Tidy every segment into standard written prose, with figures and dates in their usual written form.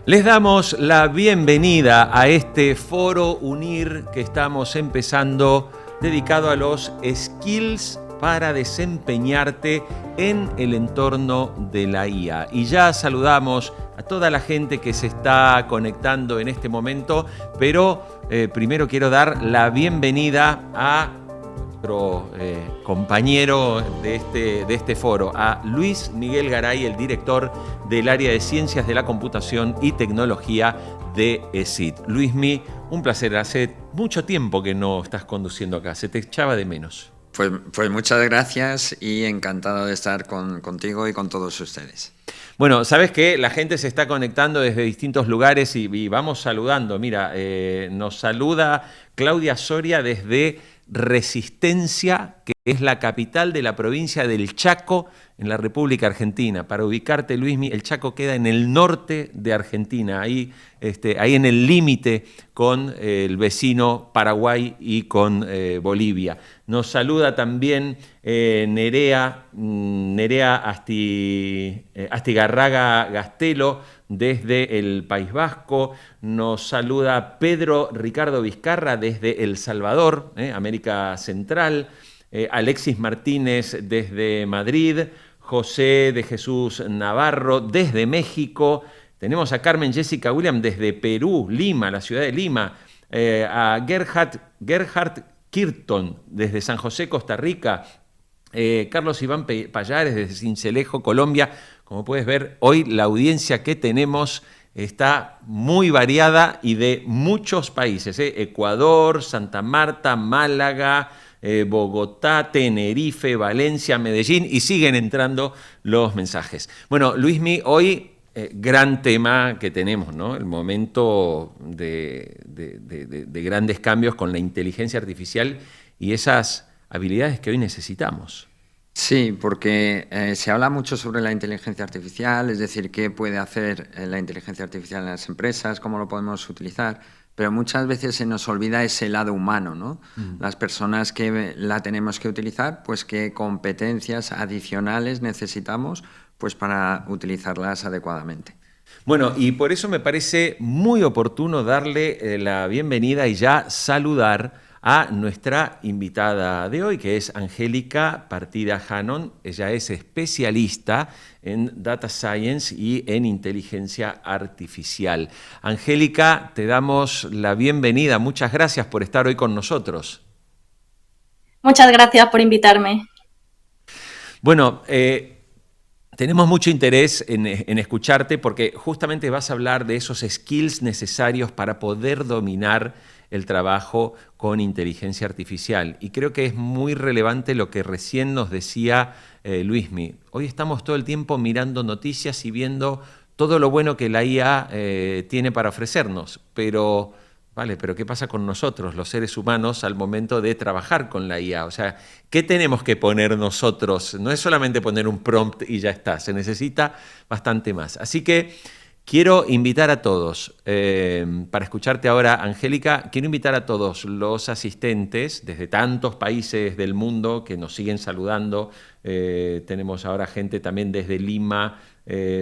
Les damos la bienvenida a este foro UNIR que estamos empezando dedicado a los skills para desempeñarte en el entorno de la IA. Y ya saludamos a toda la gente que se está conectando en este momento, pero primero quiero dar la bienvenida a nuestro compañero de este foro, a Luis Miguel Garay, el director del área de Ciencias de la Computación y Tecnología de ESIT. Luismi, un placer. Hace mucho tiempo que no estás conduciendo acá, se te echaba de menos. Pues muchas gracias y encantado de estar contigo y con todos ustedes. Bueno, sabes que la gente se está conectando desde distintos lugares y vamos saludando. Mira, nos saluda Claudia Soria desde Resistencia, que es la capital de la provincia del Chaco, en la República Argentina. Para ubicarte, Luismi, el Chaco queda en el norte de Argentina, ahí en el límite con el vecino Paraguay y con Bolivia. Nos saluda también Nerea Astigarraga Gastelo desde el País Vasco. Nos saluda Pedro Ricardo Vizcarra desde El Salvador, América Central. Alexis Martínez desde Madrid. José de Jesús Navarro desde México. Tenemos a Carmen Jessica William desde Perú, Lima, la ciudad de Lima. A Gerhard Kirton desde San José, Costa Rica. Carlos Iván Payares desde Sincelejo, Colombia. Como puedes ver, hoy la audiencia que tenemos está muy variada y de muchos países. Ecuador, Santa Marta, Málaga, Bogotá, Tenerife, Valencia, Medellín, y siguen entrando los mensajes. Bueno, Luismi, hoy gran tema que tenemos, ¿no? El momento de grandes cambios con la inteligencia artificial y esas habilidades que hoy necesitamos. Sí, porque se habla mucho sobre la inteligencia artificial, es decir, qué puede hacer la inteligencia artificial en las empresas, cómo lo podemos utilizar, pero muchas veces se nos olvida ese lado humano, ¿no? Las personas que la tenemos que utilizar, pues qué competencias adicionales necesitamos pues para utilizarlas adecuadamente. Bueno, y por eso me parece muy oportuno darle la bienvenida y ya saludar a nuestra invitada de hoy, que es Angélica Partida Hannon. Ella es especialista en Data Science y en inteligencia artificial. Angélica, te damos la bienvenida. Muchas gracias por estar hoy con nosotros. Muchas gracias por invitarme. Bueno, tenemos mucho interés en escucharte porque justamente vas a hablar de esos skills necesarios para poder dominar el trabajo con inteligencia artificial. Y creo que es muy relevante lo que recién nos decía Luismi. Hoy estamos todo el tiempo mirando noticias y viendo todo lo bueno que la IA tiene para ofrecernos, pero ¿qué pasa con nosotros, los seres humanos, al momento de trabajar con la IA? O sea, ¿qué tenemos que poner nosotros? No es solamente poner un prompt y ya está, se necesita bastante más. Así que quiero invitar a todos, para escucharte ahora, Angélica, quiero invitar a todos los asistentes desde tantos países del mundo que nos siguen saludando. Tenemos ahora gente también desde Lima,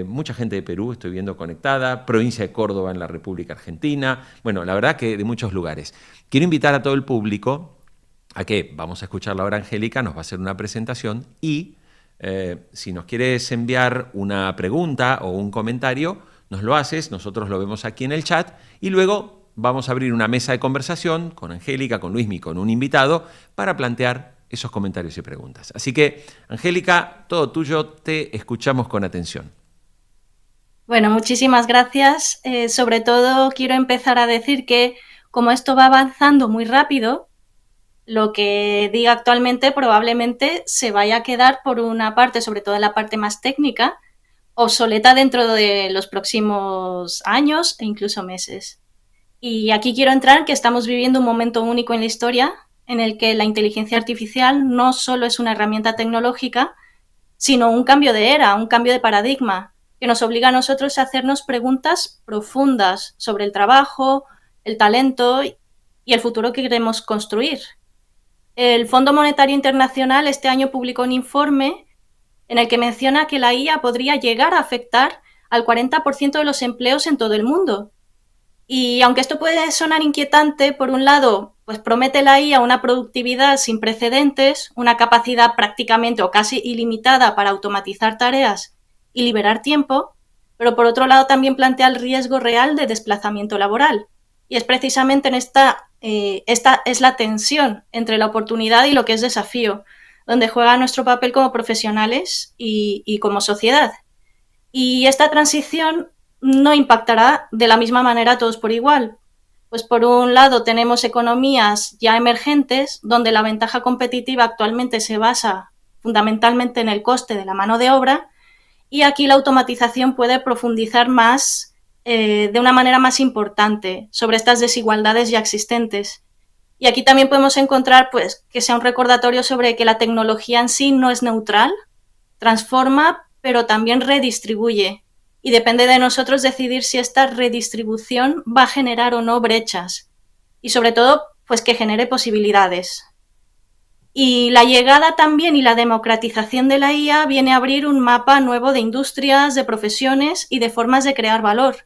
mucha gente de Perú, estoy viendo conectada, provincia de Córdoba en la República Argentina, bueno, la verdad que de muchos lugares. Quiero invitar a todo el público a que vamos a escucharla ahora, Angélica, nos va a hacer una presentación y si nos quieres enviar una pregunta o un comentario, nos lo haces, nosotros lo vemos aquí en el chat y luego vamos a abrir una mesa de conversación con Angélica, con Luismi, con un invitado para plantear esos comentarios y preguntas. Así que, Angélica, todo tuyo, te escuchamos con atención. Bueno, muchísimas gracias. Sobre todo quiero empezar a decir que como esto va avanzando muy rápido, lo que diga actualmente probablemente se vaya a quedar por una parte, sobre todo en la parte más técnica, obsoleta dentro de los próximos años e incluso meses. Y aquí quiero entrar que estamos viviendo un momento único en la historia en el que la inteligencia artificial no solo es una herramienta tecnológica, sino un cambio de era, un cambio de paradigma, que nos obliga a nosotros a hacernos preguntas profundas sobre el trabajo, el talento y el futuro que queremos construir. El Fondo Monetario Internacional este año publicó un informe en el que menciona que la IA podría llegar a afectar al 40% de los empleos en todo el mundo. Y aunque esto puede sonar inquietante, por un lado, pues promete la IA una productividad sin precedentes, una capacidad prácticamente o casi ilimitada para automatizar tareas y liberar tiempo, pero por otro lado también plantea el riesgo real de desplazamiento laboral. Y es precisamente en esta es la tensión entre la oportunidad y lo que es desafío, donde juega nuestro papel como profesionales y como sociedad. Y esta transición no impactará de la misma manera a todos por igual. Pues por un lado tenemos economías ya emergentes donde la ventaja competitiva actualmente se basa fundamentalmente en el coste de la mano de obra, y aquí la automatización puede profundizar más de una manera más importante sobre estas desigualdades ya existentes. Y aquí también podemos encontrar pues, que sea un recordatorio sobre que la tecnología en sí no es neutral, transforma, pero también redistribuye. Y depende de nosotros decidir si esta redistribución va a generar o no brechas. Y sobre todo, pues que genere posibilidades. Y la llegada también y la democratización de la IA viene a abrir un mapa nuevo de industrias, de profesiones y de formas de crear valor.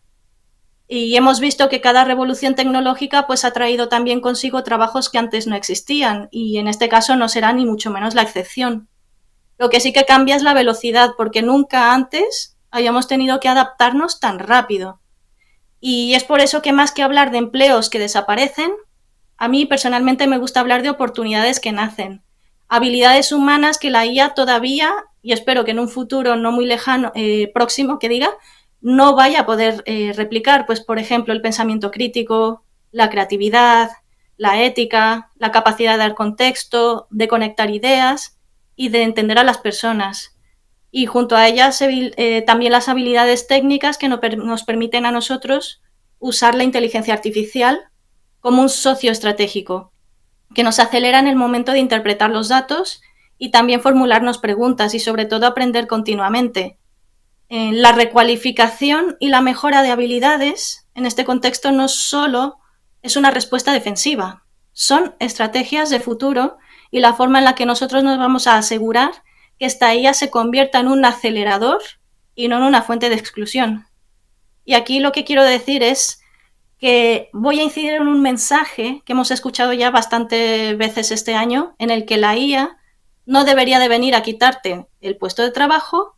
Y hemos visto que cada revolución tecnológica pues ha traído también consigo trabajos que antes no existían, y en este caso no será ni mucho menos la excepción. Lo que sí que cambia es la velocidad, porque nunca antes hayamos tenido que adaptarnos tan rápido. Y es por eso que más que hablar de empleos que desaparecen, a mí personalmente me gusta hablar de oportunidades que nacen, habilidades humanas que la IA todavía, y espero que en un futuro no muy lejano, próximo, que diga, no vaya a poder replicar. Pues, por ejemplo, el pensamiento crítico, la creatividad, la ética, la capacidad de dar contexto, de conectar ideas y de entender a las personas. Y junto a ellas también las habilidades técnicas que nos permiten a nosotros usar la inteligencia artificial como un socio estratégico, que nos acelera en el momento de interpretar los datos y también formularnos preguntas y sobre todo aprender continuamente. La recualificación y la mejora de habilidades en este contexto no solo es una respuesta defensiva, son estrategias de futuro y la forma en la que nosotros nos vamos a asegurar que esta IA se convierta en un acelerador y no en una fuente de exclusión. Y aquí lo que quiero decir es que voy a incidir en un mensaje que hemos escuchado ya bastantes veces este año, en el que la IA no debería de venir a quitarte el puesto de trabajo,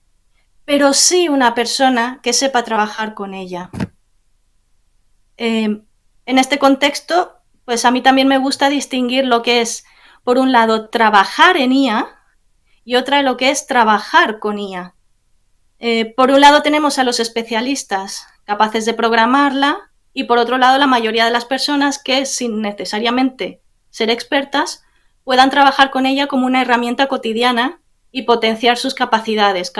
pero sí una persona que sepa trabajar con ella. En este contexto, pues a mí también me gusta distinguir lo que es, por un lado, trabajar en IA y otra lo que es trabajar con IA. Por un lado tenemos a los especialistas capaces de programarla, y por otro lado la mayoría de las personas que, sin necesariamente ser expertas, puedan trabajar con ella como una herramienta cotidiana y potenciar sus capacidades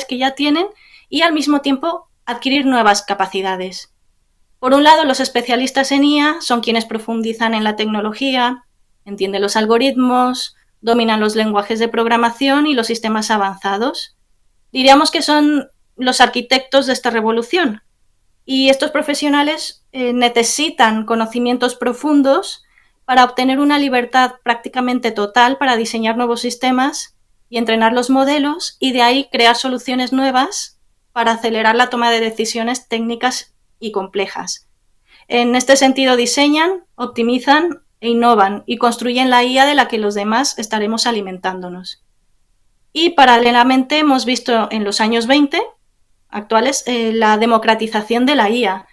que ya tienen, y al mismo tiempo adquirir nuevas capacidades. Por un lado, los especialistas en IA son quienes profundizan en la tecnología, entienden los algoritmos, dominan los lenguajes de programación y los sistemas avanzados. Diríamos que son los arquitectos de esta revolución. Y estos profesionales necesitan conocimientos profundos para obtener una libertad prácticamente total para diseñar nuevos sistemas y entrenar los modelos, y de ahí crear soluciones nuevas para acelerar la toma de decisiones técnicas y complejas. En este sentido, diseñan, optimizan e innovan y construyen la IA de la que los demás estaremos alimentándonos. Y paralelamente hemos visto en los años 20 actuales la democratización de la IA,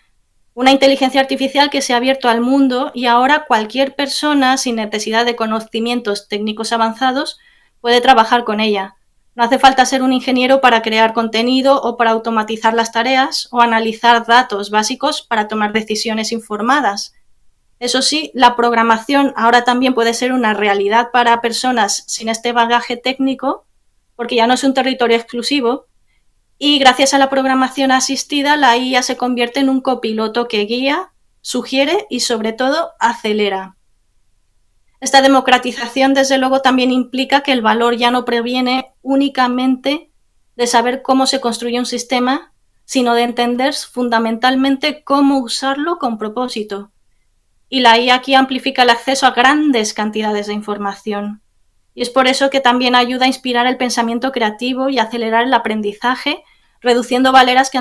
una inteligencia artificial que se ha abierto al mundo, y ahora cualquier persona sin necesidad de conocimientos técnicos avanzados puede trabajar con ella. No hace falta ser un ingeniero para crear contenido o para automatizar las tareas o analizar datos básicos para tomar decisiones informadas. Eso sí, la programación ahora también puede ser una realidad para personas sin este bagaje técnico, porque ya no es un territorio exclusivo, y gracias a la programación asistida, la IA se convierte en un copiloto que guía, sugiere y sobre todo acelera. Esta democratización, desde luego, también implica que el valor ya no proviene únicamente de saber cómo se construye un sistema, sino de entender fundamentalmente cómo usarlo con propósito. Y la IA aquí amplifica el acceso a grandes cantidades de información. Y es por eso que también ayuda a inspirar el pensamiento creativo y acelerar el aprendizaje, reduciendo barreras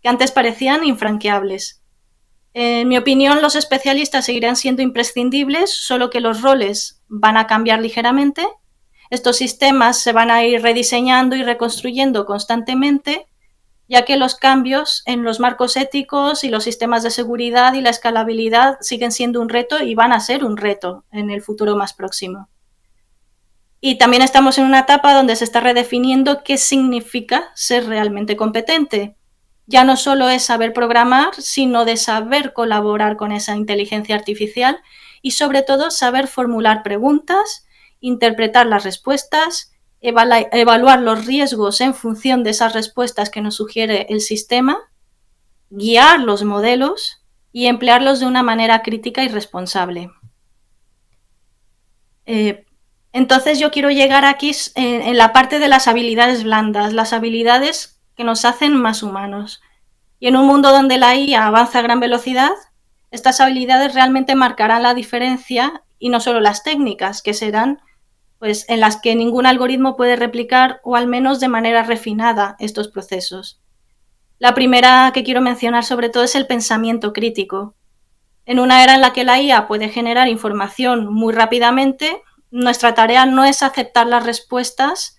que antes parecían infranqueables. En mi opinión, los especialistas seguirán siendo imprescindibles, solo que los roles van a cambiar ligeramente. Estos sistemas se van a ir rediseñando y reconstruyendo constantemente, ya que los cambios en los marcos éticos y los sistemas de seguridad y la escalabilidad siguen siendo un reto y van a ser un reto en el futuro más próximo. Y también estamos en una etapa donde se está redefiniendo qué significa ser realmente competente. Ya no solo es saber programar, sino de saber colaborar con esa inteligencia artificial y sobre todo saber formular preguntas, interpretar las respuestas, evaluar los riesgos en función de esas respuestas que nos sugiere el sistema, guiar los modelos y emplearlos de una manera crítica y responsable. Entonces yo quiero llegar aquí en la parte de las habilidades blandas, las habilidades que nos hacen más humanos. Y en un mundo donde la IA avanza a gran velocidad, estas habilidades realmente marcarán la diferencia y no solo las técnicas, que serán pues, en las que ningún algoritmo puede replicar o al menos de manera refinada estos procesos. La primera que quiero mencionar sobre todo es el pensamiento crítico. En una era en la que la IA puede generar información muy rápidamente, nuestra tarea no es aceptar las respuestas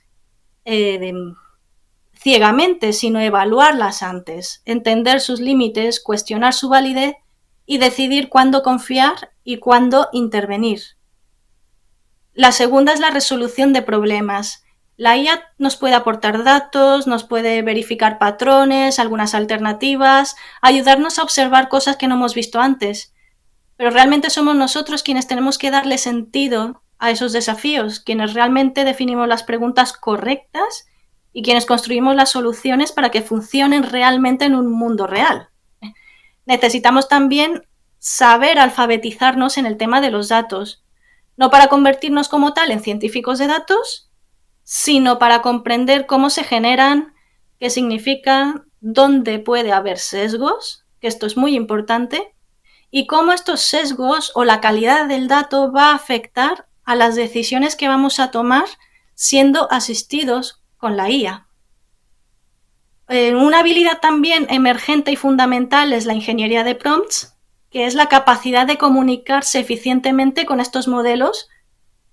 ciegamente, sino evaluarlas antes, entender sus límites, cuestionar su validez y decidir cuándo confiar y cuándo intervenir. La segunda es la resolución de problemas. La IA nos puede aportar datos, nos puede verificar patrones, algunas alternativas, ayudarnos a observar cosas que no hemos visto antes. Pero realmente somos nosotros quienes tenemos que darle sentido a esos desafíos, quienes realmente definimos las preguntas correctas y quienes construimos las soluciones para que funcionen realmente en un mundo real. Necesitamos también saber alfabetizarnos en el tema de los datos, no para convertirnos como tal en científicos de datos, sino para comprender cómo se generan, qué significan, dónde puede haber sesgos, que esto es muy importante, y cómo estos sesgos o la calidad del dato va a afectar a las decisiones que vamos a tomar siendo asistidos con la IA. Una habilidad también emergente y fundamental es la ingeniería de prompts, que es la capacidad de comunicarse eficientemente con estos modelos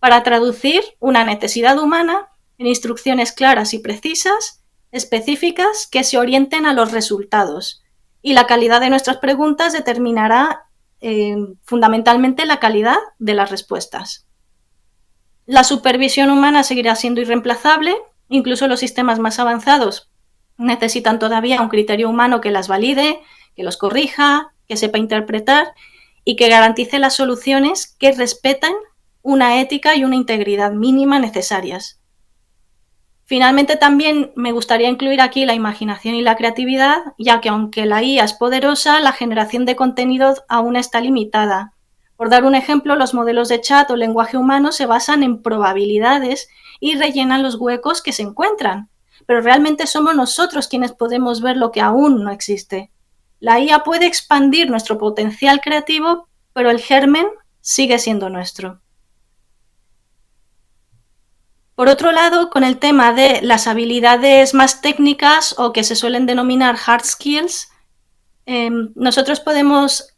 para traducir una necesidad humana en instrucciones claras y precisas, específicas, que se orienten a los resultados. Y la calidad de nuestras preguntas determinará fundamentalmente la calidad de las respuestas. La supervisión humana seguirá siendo irreemplazable, incluso los sistemas más avanzados necesitan todavía un criterio humano que las valide, que los corrija, que sepa interpretar y que garantice las soluciones que respeten una ética y una integridad mínima necesarias. Finalmente, también me gustaría incluir aquí la imaginación y la creatividad, ya que aunque la IA es poderosa, la generación de contenido aún está limitada. Por dar un ejemplo, los modelos de chat o lenguaje humano se basan en probabilidades y rellenan los huecos que se encuentran, pero realmente somos nosotros quienes podemos ver lo que aún no existe. La IA puede expandir nuestro potencial creativo, pero el germen sigue siendo nuestro. Por otro lado, con el tema de las habilidades más técnicas o que se suelen denominar hard skills, nosotros podemos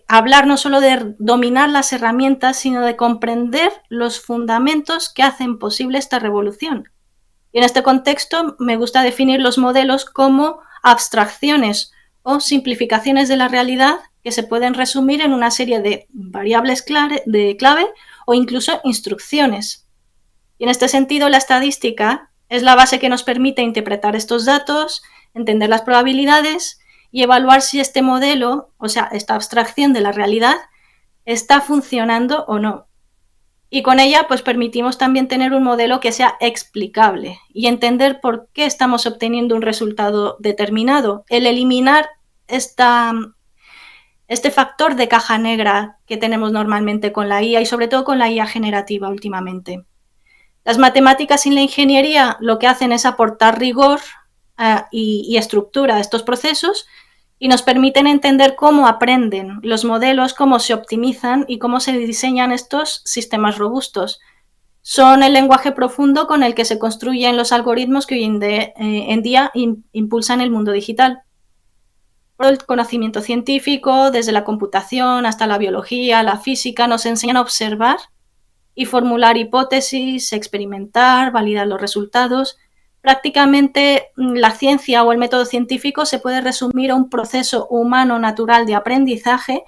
hablar no solo de dominar las herramientas, sino de comprender los fundamentos que hacen posible esta revolución. Y en este contexto me gusta definir los modelos como abstracciones o simplificaciones de la realidad que se pueden resumir en una serie de variables clave o incluso instrucciones. Y en este sentido, la estadística es la base que nos permite interpretar estos datos, entender las probabilidades y evaluar si este modelo, o sea, esta abstracción de la realidad, está funcionando o no. Y con ella, pues permitimos también tener un modelo que sea explicable y entender por qué estamos obteniendo un resultado determinado. El eliminar este factor de caja negra que tenemos normalmente con la IA y sobre todo con la IA generativa últimamente. Las matemáticas y la ingeniería lo que hacen es aportar rigor y estructura a estos procesos y nos permiten entender cómo aprenden los modelos, cómo se optimizan y cómo se diseñan estos sistemas robustos. son el lenguaje profundo con el que se construyen los algoritmos que hoy en día impulsan el mundo digital. El conocimiento científico, desde la computación hasta la biología, la física, nos enseñan a observar y formular hipótesis, experimentar, validar los resultados. Prácticamente la ciencia o el método científico se puede resumir a un proceso humano natural de aprendizaje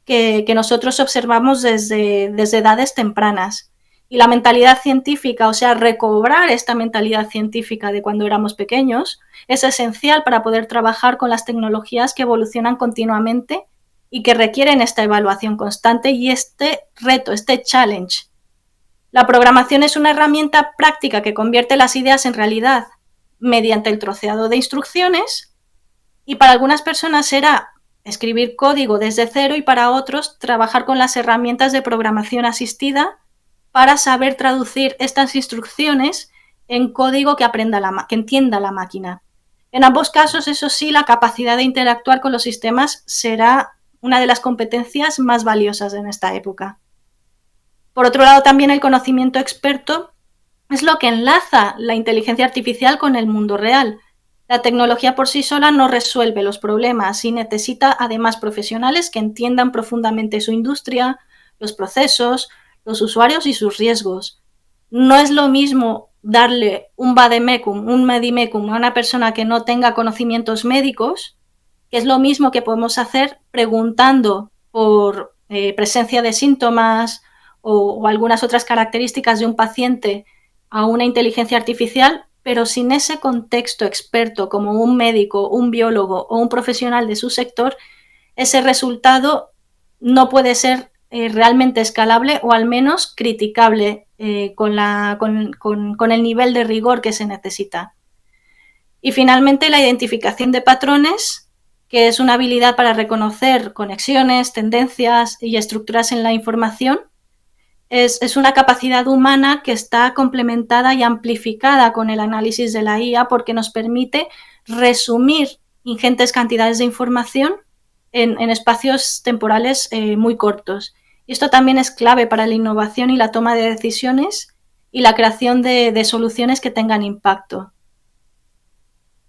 que nosotros observamos desde edades tempranas. Y la mentalidad científica, o sea, recobrar esta mentalidad científica de cuando éramos pequeños, es esencial para poder trabajar con las tecnologías que evolucionan continuamente y que requieren esta evaluación constante y este reto, este challenge. La programación es una herramienta práctica que convierte las ideas en realidad mediante el troceado de instrucciones, y para algunas personas será escribir código desde cero y para otros trabajar con las herramientas de programación asistida para saber traducir estas instrucciones en código que entienda la máquina. En ambos casos, eso sí, la capacidad de interactuar con los sistemas será una de las competencias más valiosas en esta época. Por otro lado, también el conocimiento experto es lo que enlaza la inteligencia artificial con el mundo real. La tecnología por sí sola no resuelve los problemas y necesita además profesionales que entiendan profundamente su industria, los procesos, los usuarios y sus riesgos. No es lo mismo darle un vademecum, un medimecum a una persona que no tenga conocimientos médicos, que es lo mismo que podemos hacer preguntando por presencia de síntomas o algunas otras características de un paciente a una inteligencia artificial, pero sin ese contexto experto como un médico, un biólogo o un profesional de su sector, ese resultado no puede ser realmente escalable o al menos criticable con el nivel de rigor que se necesita. Y finalmente la identificación de patrones, que es una habilidad para reconocer conexiones, tendencias y estructuras en la información. Es una capacidad humana que está complementada y amplificada con el análisis de la IA porque nos permite resumir ingentes cantidades de información en espacios temporales muy cortos. Y esto también es clave para la innovación y la toma de decisiones y la creación de soluciones que tengan impacto.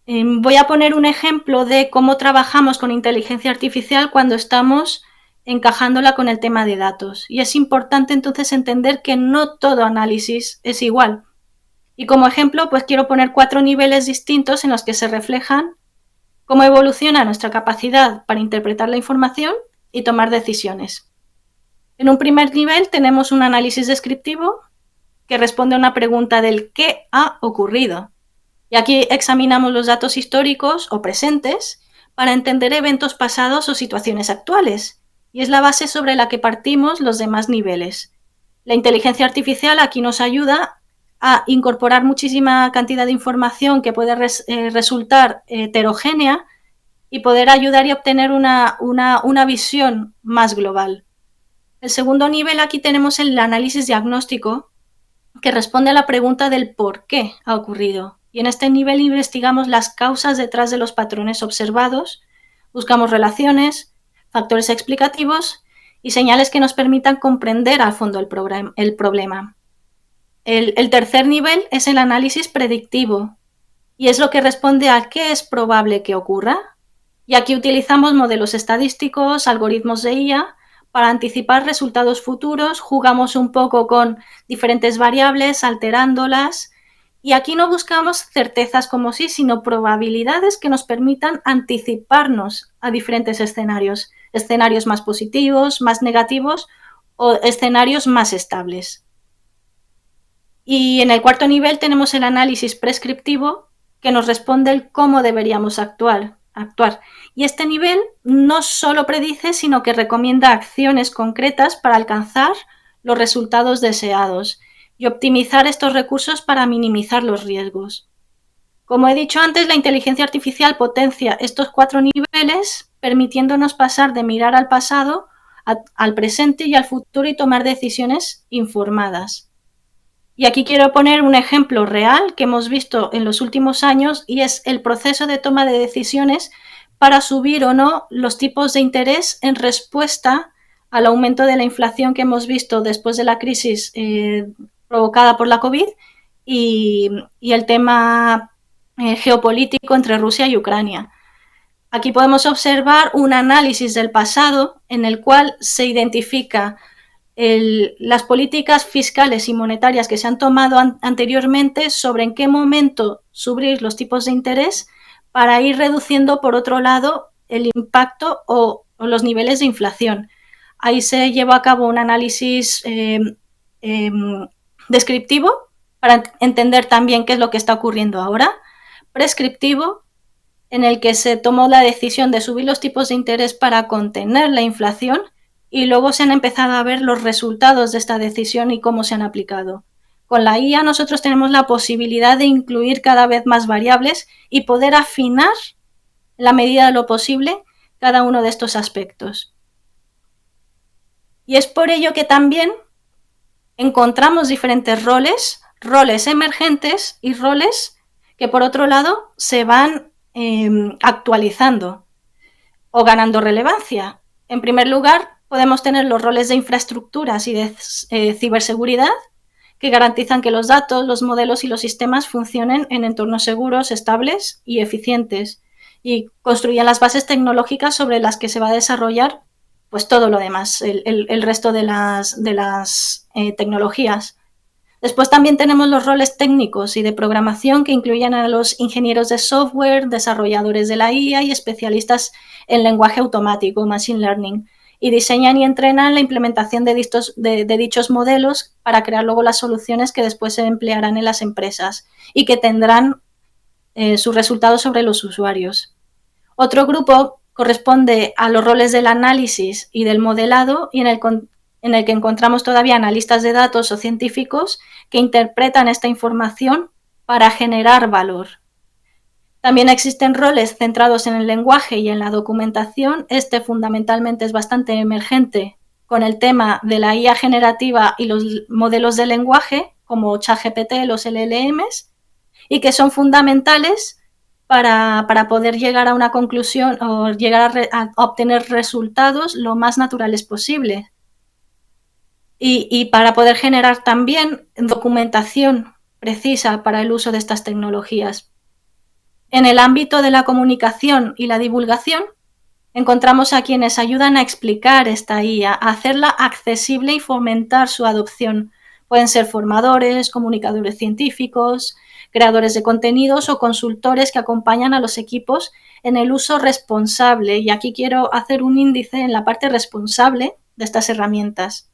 Voy a poner un ejemplo de cómo trabajamos con inteligencia artificial cuando estamos encajándola con el tema de datos. Y es importante entonces entender que no todo análisis es igual. Y como ejemplo, pues quiero poner 4 niveles distintos en los que se reflejan cómo evoluciona nuestra capacidad para interpretar la información y tomar decisiones. En un primer nivel tenemos un análisis descriptivo que responde a una pregunta del ¿qué ha ocurrido? Y aquí examinamos los datos históricos o presentes para entender eventos pasados o situaciones actuales. Y es la base sobre la que partimos los demás niveles. La inteligencia artificial aquí nos ayuda a incorporar muchísima cantidad de información que puede resultar heterogénea y poder ayudar y obtener una visión más global. El segundo nivel, aquí tenemos el análisis diagnóstico, que responde a la pregunta del por qué ha ocurrido. Y en este nivel investigamos las causas detrás de los patrones observados, buscamos relaciones, factores explicativos y señales que nos permitan comprender a fondo el problema. El tercer nivel es el análisis predictivo y es lo que responde a qué es probable que ocurra. Y aquí utilizamos modelos estadísticos, algoritmos de IA para anticipar resultados futuros, jugamos un poco con diferentes variables, alterándolas. Y aquí no buscamos certezas como sí, sino probabilidades que nos permitan anticiparnos a diferentes escenarios más positivos, más negativos o escenarios más estables. Y en el cuarto nivel tenemos el análisis prescriptivo que nos responde el cómo deberíamos actuar. Y este nivel no solo predice, sino que recomienda acciones concretas para alcanzar los resultados deseados y optimizar estos recursos para minimizar los riesgos. Como he dicho antes, la inteligencia artificial potencia estos 4 niveles, permitiéndonos pasar de mirar al pasado, al presente y al futuro y tomar decisiones informadas. Y aquí quiero poner un ejemplo real que hemos visto en los últimos años y es el proceso de toma de decisiones para subir o no los tipos de interés en respuesta al aumento de la inflación que hemos visto después de la crisis provocada por la COVID y el tema geopolítico entre Rusia y Ucrania. Aquí podemos observar un análisis del pasado en el cual se identifica las políticas fiscales y monetarias que se han tomado anteriormente sobre en qué momento subir los tipos de interés para ir reduciendo, por otro lado, el impacto o los niveles de inflación. Ahí se llevó a cabo un análisis descriptivo para entender también qué es lo que está ocurriendo ahora, prescriptivo, en el que se tomó la decisión de subir los tipos de interés para contener la inflación, y luego se han empezado a ver los resultados de esta decisión y cómo se han aplicado. Con la IA nosotros tenemos la posibilidad de incluir cada vez más variables y poder afinar, en la medida de lo posible, cada uno de estos aspectos. Y es por ello que también encontramos diferentes roles emergentes y roles que, por otro lado, se van actualizando o ganando relevancia. En primer lugar, podemos tener los roles de infraestructuras y de ciberseguridad, que garantizan que los datos, los modelos y los sistemas funcionen en entornos seguros, estables y eficientes, y construyen las bases tecnológicas sobre las que se va a desarrollar pues todo lo demás, el resto de las tecnologías. Después también tenemos los roles técnicos y de programación, que incluyen a los ingenieros de software, desarrolladores de la IA y especialistas en lenguaje automático, machine learning, y diseñan y entrenan la implementación de dichos modelos para crear luego las soluciones que después se emplearán en las empresas y que tendrán sus resultados sobre los usuarios. Otro grupo corresponde a los roles del análisis y del modelado, y en el que encontramos todavía analistas de datos o científicos que interpretan esta información para generar valor. También existen roles centrados en el lenguaje y en la documentación. Este fundamentalmente es bastante emergente con el tema de la IA generativa y los modelos de lenguaje, como ChatGPT, los LLMs, y que son fundamentales para poder llegar a una conclusión o llegar a obtener resultados lo más naturales posible. Y para poder generar también documentación precisa para el uso de estas tecnologías. En el ámbito de la comunicación y la divulgación, encontramos a quienes ayudan a explicar esta IA, a hacerla accesible y fomentar su adopción. Pueden ser formadores, comunicadores científicos, creadores de contenidos o consultores que acompañan a los equipos en el uso responsable. Y aquí quiero hacer un índice en la parte responsable de estas herramientas.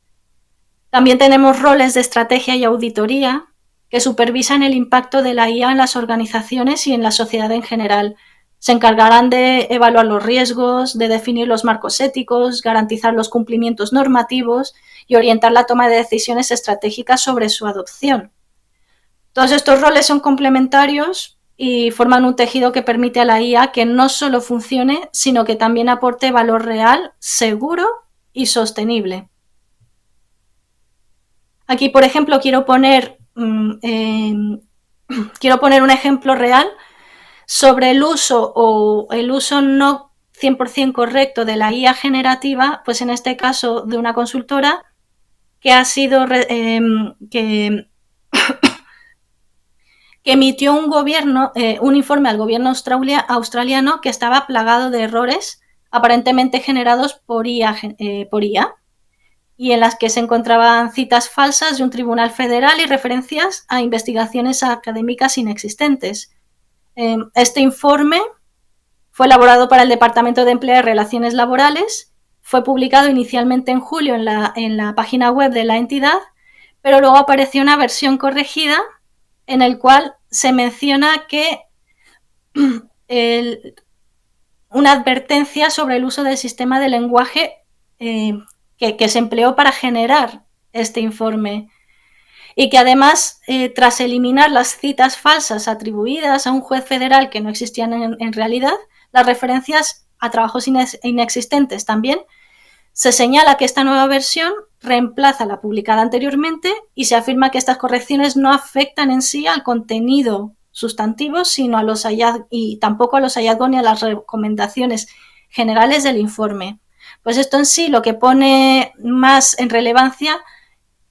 También tenemos roles de estrategia y auditoría, que supervisan el impacto de la IA en las organizaciones y en la sociedad en general. Se encargarán de evaluar los riesgos, de definir los marcos éticos, garantizar los cumplimientos normativos y orientar la toma de decisiones estratégicas sobre su adopción. Todos estos roles son complementarios y forman un tejido que permite a la IA que no solo funcione, sino que también aporte valor real, seguro y sostenible. Aquí, por ejemplo, quiero poner un ejemplo real sobre el uso o el uso no 100% correcto de la IA generativa, pues en este caso de una consultora que ha sido que emitió un informe al gobierno australiano que estaba plagado de errores aparentemente generados por IA, y en las que se encontraban citas falsas de un tribunal federal y referencias a investigaciones académicas inexistentes. Este informe fue elaborado para el Departamento de Empleo y Relaciones Laborales, fue publicado inicialmente en julio en la página web de la entidad, pero luego apareció una versión corregida en el cual se menciona que una advertencia sobre el uso del sistema de lenguaje que se empleó para generar este informe, y que además, tras eliminar las citas falsas atribuidas a un juez federal que no existían en realidad, las referencias a trabajos inexistentes también, se señala que esta nueva versión reemplaza la publicada anteriormente y se afirma que estas correcciones no afectan en sí al contenido sustantivo, sino a los hallazgos, y tampoco a los hallazgos ni a las recomendaciones generales del informe. Pues esto en sí lo que pone más en relevancia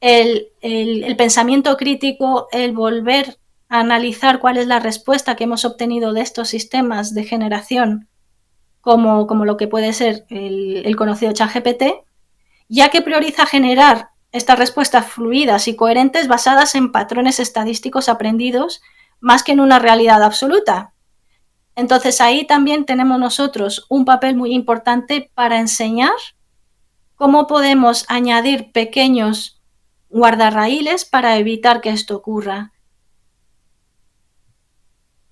el pensamiento crítico, el volver a analizar cuál es la respuesta que hemos obtenido de estos sistemas de generación, como lo que puede ser el conocido ChatGPT, ya que prioriza generar estas respuestas fluidas y coherentes basadas en patrones estadísticos aprendidos más que en una realidad absoluta. Entonces ahí también tenemos nosotros un papel muy importante para enseñar cómo podemos añadir pequeños guardarraíles para evitar que esto ocurra.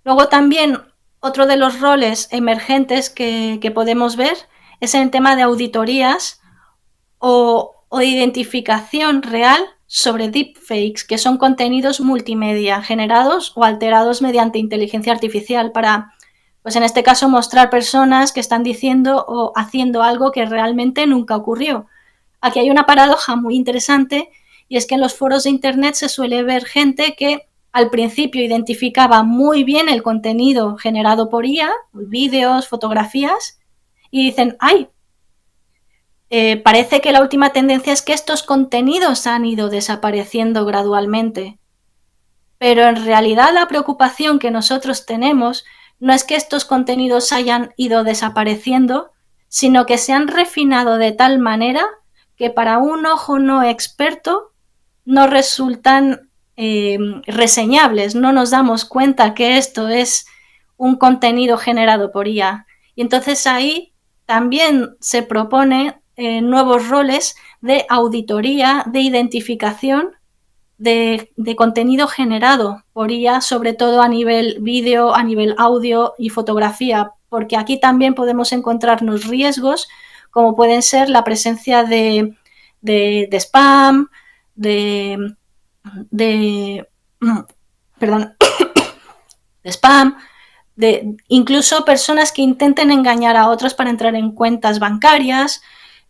Luego también otro de los roles emergentes que podemos ver es en el tema de auditorías o de identificación real sobre deepfakes, que son contenidos multimedia generados o alterados mediante inteligencia artificial para, pues en este caso, mostrar personas que están diciendo o haciendo algo que realmente nunca ocurrió. Aquí hay una paradoja muy interesante, y es que en los foros de Internet se suele ver gente que al principio identificaba muy bien el contenido generado por IA, vídeos, fotografías, y dicen, ¡ay! Parece que la última tendencia es que estos contenidos han ido desapareciendo gradualmente. Pero en realidad la preocupación que nosotros tenemos no es que estos contenidos hayan ido desapareciendo, sino que se han refinado de tal manera que para un ojo no experto no resultan reseñables, no nos damos cuenta que esto es un contenido generado por IA. Y entonces ahí también se propone nuevos roles de auditoría, de identificación de contenido generado por IA, sobre todo a nivel vídeo, a nivel audio y fotografía, porque aquí también podemos encontrarnos riesgos como pueden ser la presencia de spam, perdón, de spam, incluso personas que intenten engañar a otros para entrar en cuentas bancarias,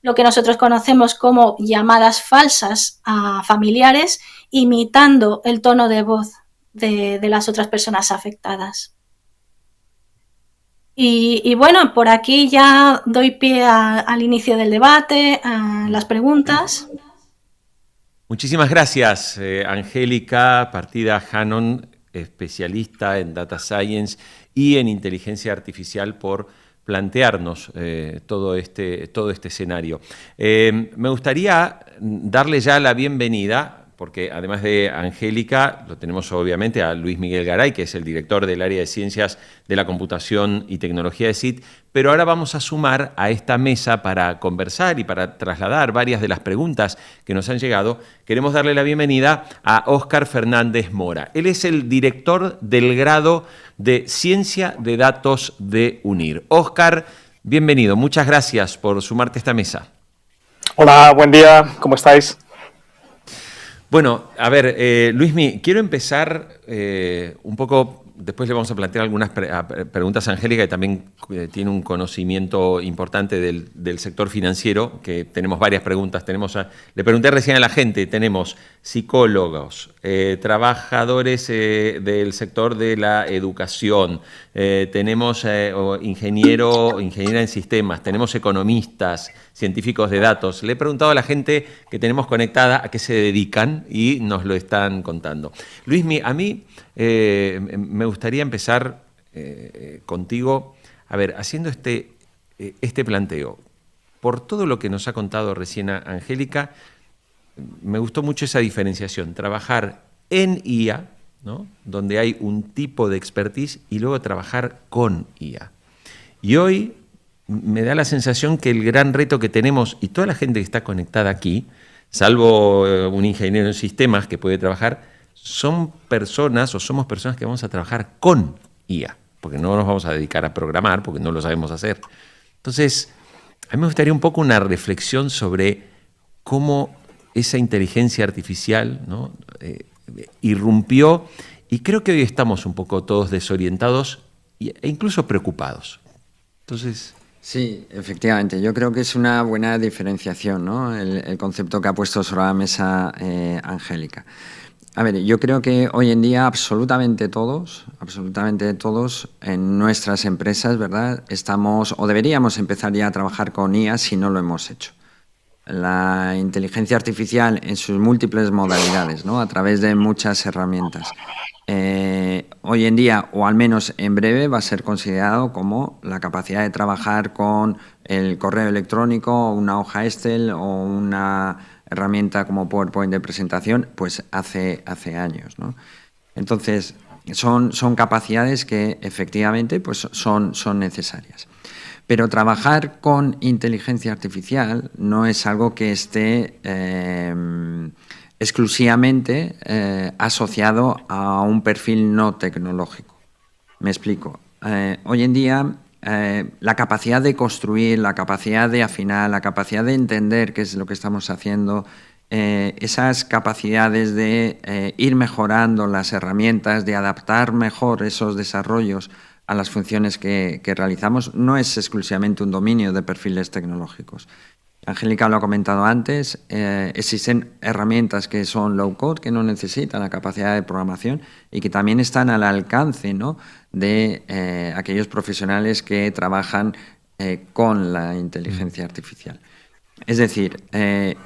lo que nosotros conocemos como llamadas falsas a familiares, imitando el tono de voz de las otras personas afectadas. Y bueno, por aquí ya doy pie al inicio del debate, a las preguntas. Muchísimas gracias, Angélica Partida Hannon, especialista en Data Science y en inteligencia artificial, por plantearnos todo este escenario. Me gustaría darle ya la bienvenida, porque además de Angélica, lo tenemos obviamente a Luis Miguel Garay, que es el director del área de Ciencias de la Computación y Tecnología de CIT, pero ahora vamos a sumar a esta mesa para conversar y para trasladar varias de las preguntas que nos han llegado. Queremos darle la bienvenida a Óscar Fernández Mora. Él es el director del grado de Ciencia de Datos de UNIR. Óscar, bienvenido. Muchas gracias por sumarte a esta mesa. Hola, buen día. ¿Cómo estáis? Bueno, a ver, Luismi, quiero empezar un poco, después le vamos a plantear algunas preguntas a Angélica, que también tiene un conocimiento importante del sector financiero, que tenemos varias preguntas. Le pregunté recién a la gente, tenemos psicólogos, trabajadores del sector de la educación, tenemos ingeniera en sistemas, tenemos economistas, científicos de datos. Le he preguntado a la gente que tenemos conectada a qué se dedican y nos lo están contando. Luismi, a mí me gustaría empezar contigo, a ver, haciendo este planteo. Por todo lo que nos ha contado recién Angélica, me gustó mucho esa diferenciación, trabajar en IA, ¿no?, donde hay un tipo de expertise, y luego trabajar con IA. Y hoy me da la sensación que el gran reto que tenemos, y toda la gente que está conectada aquí, salvo un ingeniero en sistemas que puede trabajar, somos personas que vamos a trabajar con IA, porque no nos vamos a dedicar a programar, porque no lo sabemos hacer. Entonces, a mí me gustaría un poco una reflexión sobre cómo esa inteligencia artificial, ¿no?, irrumpió, y creo que hoy estamos un poco todos desorientados e incluso preocupados. Entonces... Sí, efectivamente. Yo creo que es una buena diferenciación, ¿no?, el concepto que ha puesto sobre la mesa Angélica. A ver, yo creo que hoy en día absolutamente todos en nuestras empresas, ¿verdad?, estamos o deberíamos empezar ya a trabajar con IA si no lo hemos hecho. la inteligencia artificial en sus múltiples modalidades, ¿no? A través de muchas herramientas. Hoy en día, o al menos en breve, va a ser considerado como la capacidad de trabajar con el correo electrónico, una hoja Excel o una herramienta como PowerPoint de presentación, pues hace años, ¿no? Entonces, son capacidades que efectivamente pues son necesarias. Pero trabajar con inteligencia artificial no es algo que esté exclusivamente asociado a un perfil no tecnológico. Me explico. Hoy en día la capacidad de construir, la capacidad de afinar, la capacidad de entender qué es lo que estamos haciendo, esas capacidades de ir mejorando las herramientas, de adaptar mejor esos desarrollos a las funciones que realizamos, no es exclusivamente un dominio de perfiles tecnológicos. Angélica lo ha comentado antes, existen herramientas que son low code, que no necesitan la capacidad de programación y que también están al alcance, ¿no?, de aquellos profesionales que trabajan con la inteligencia artificial. Es decir,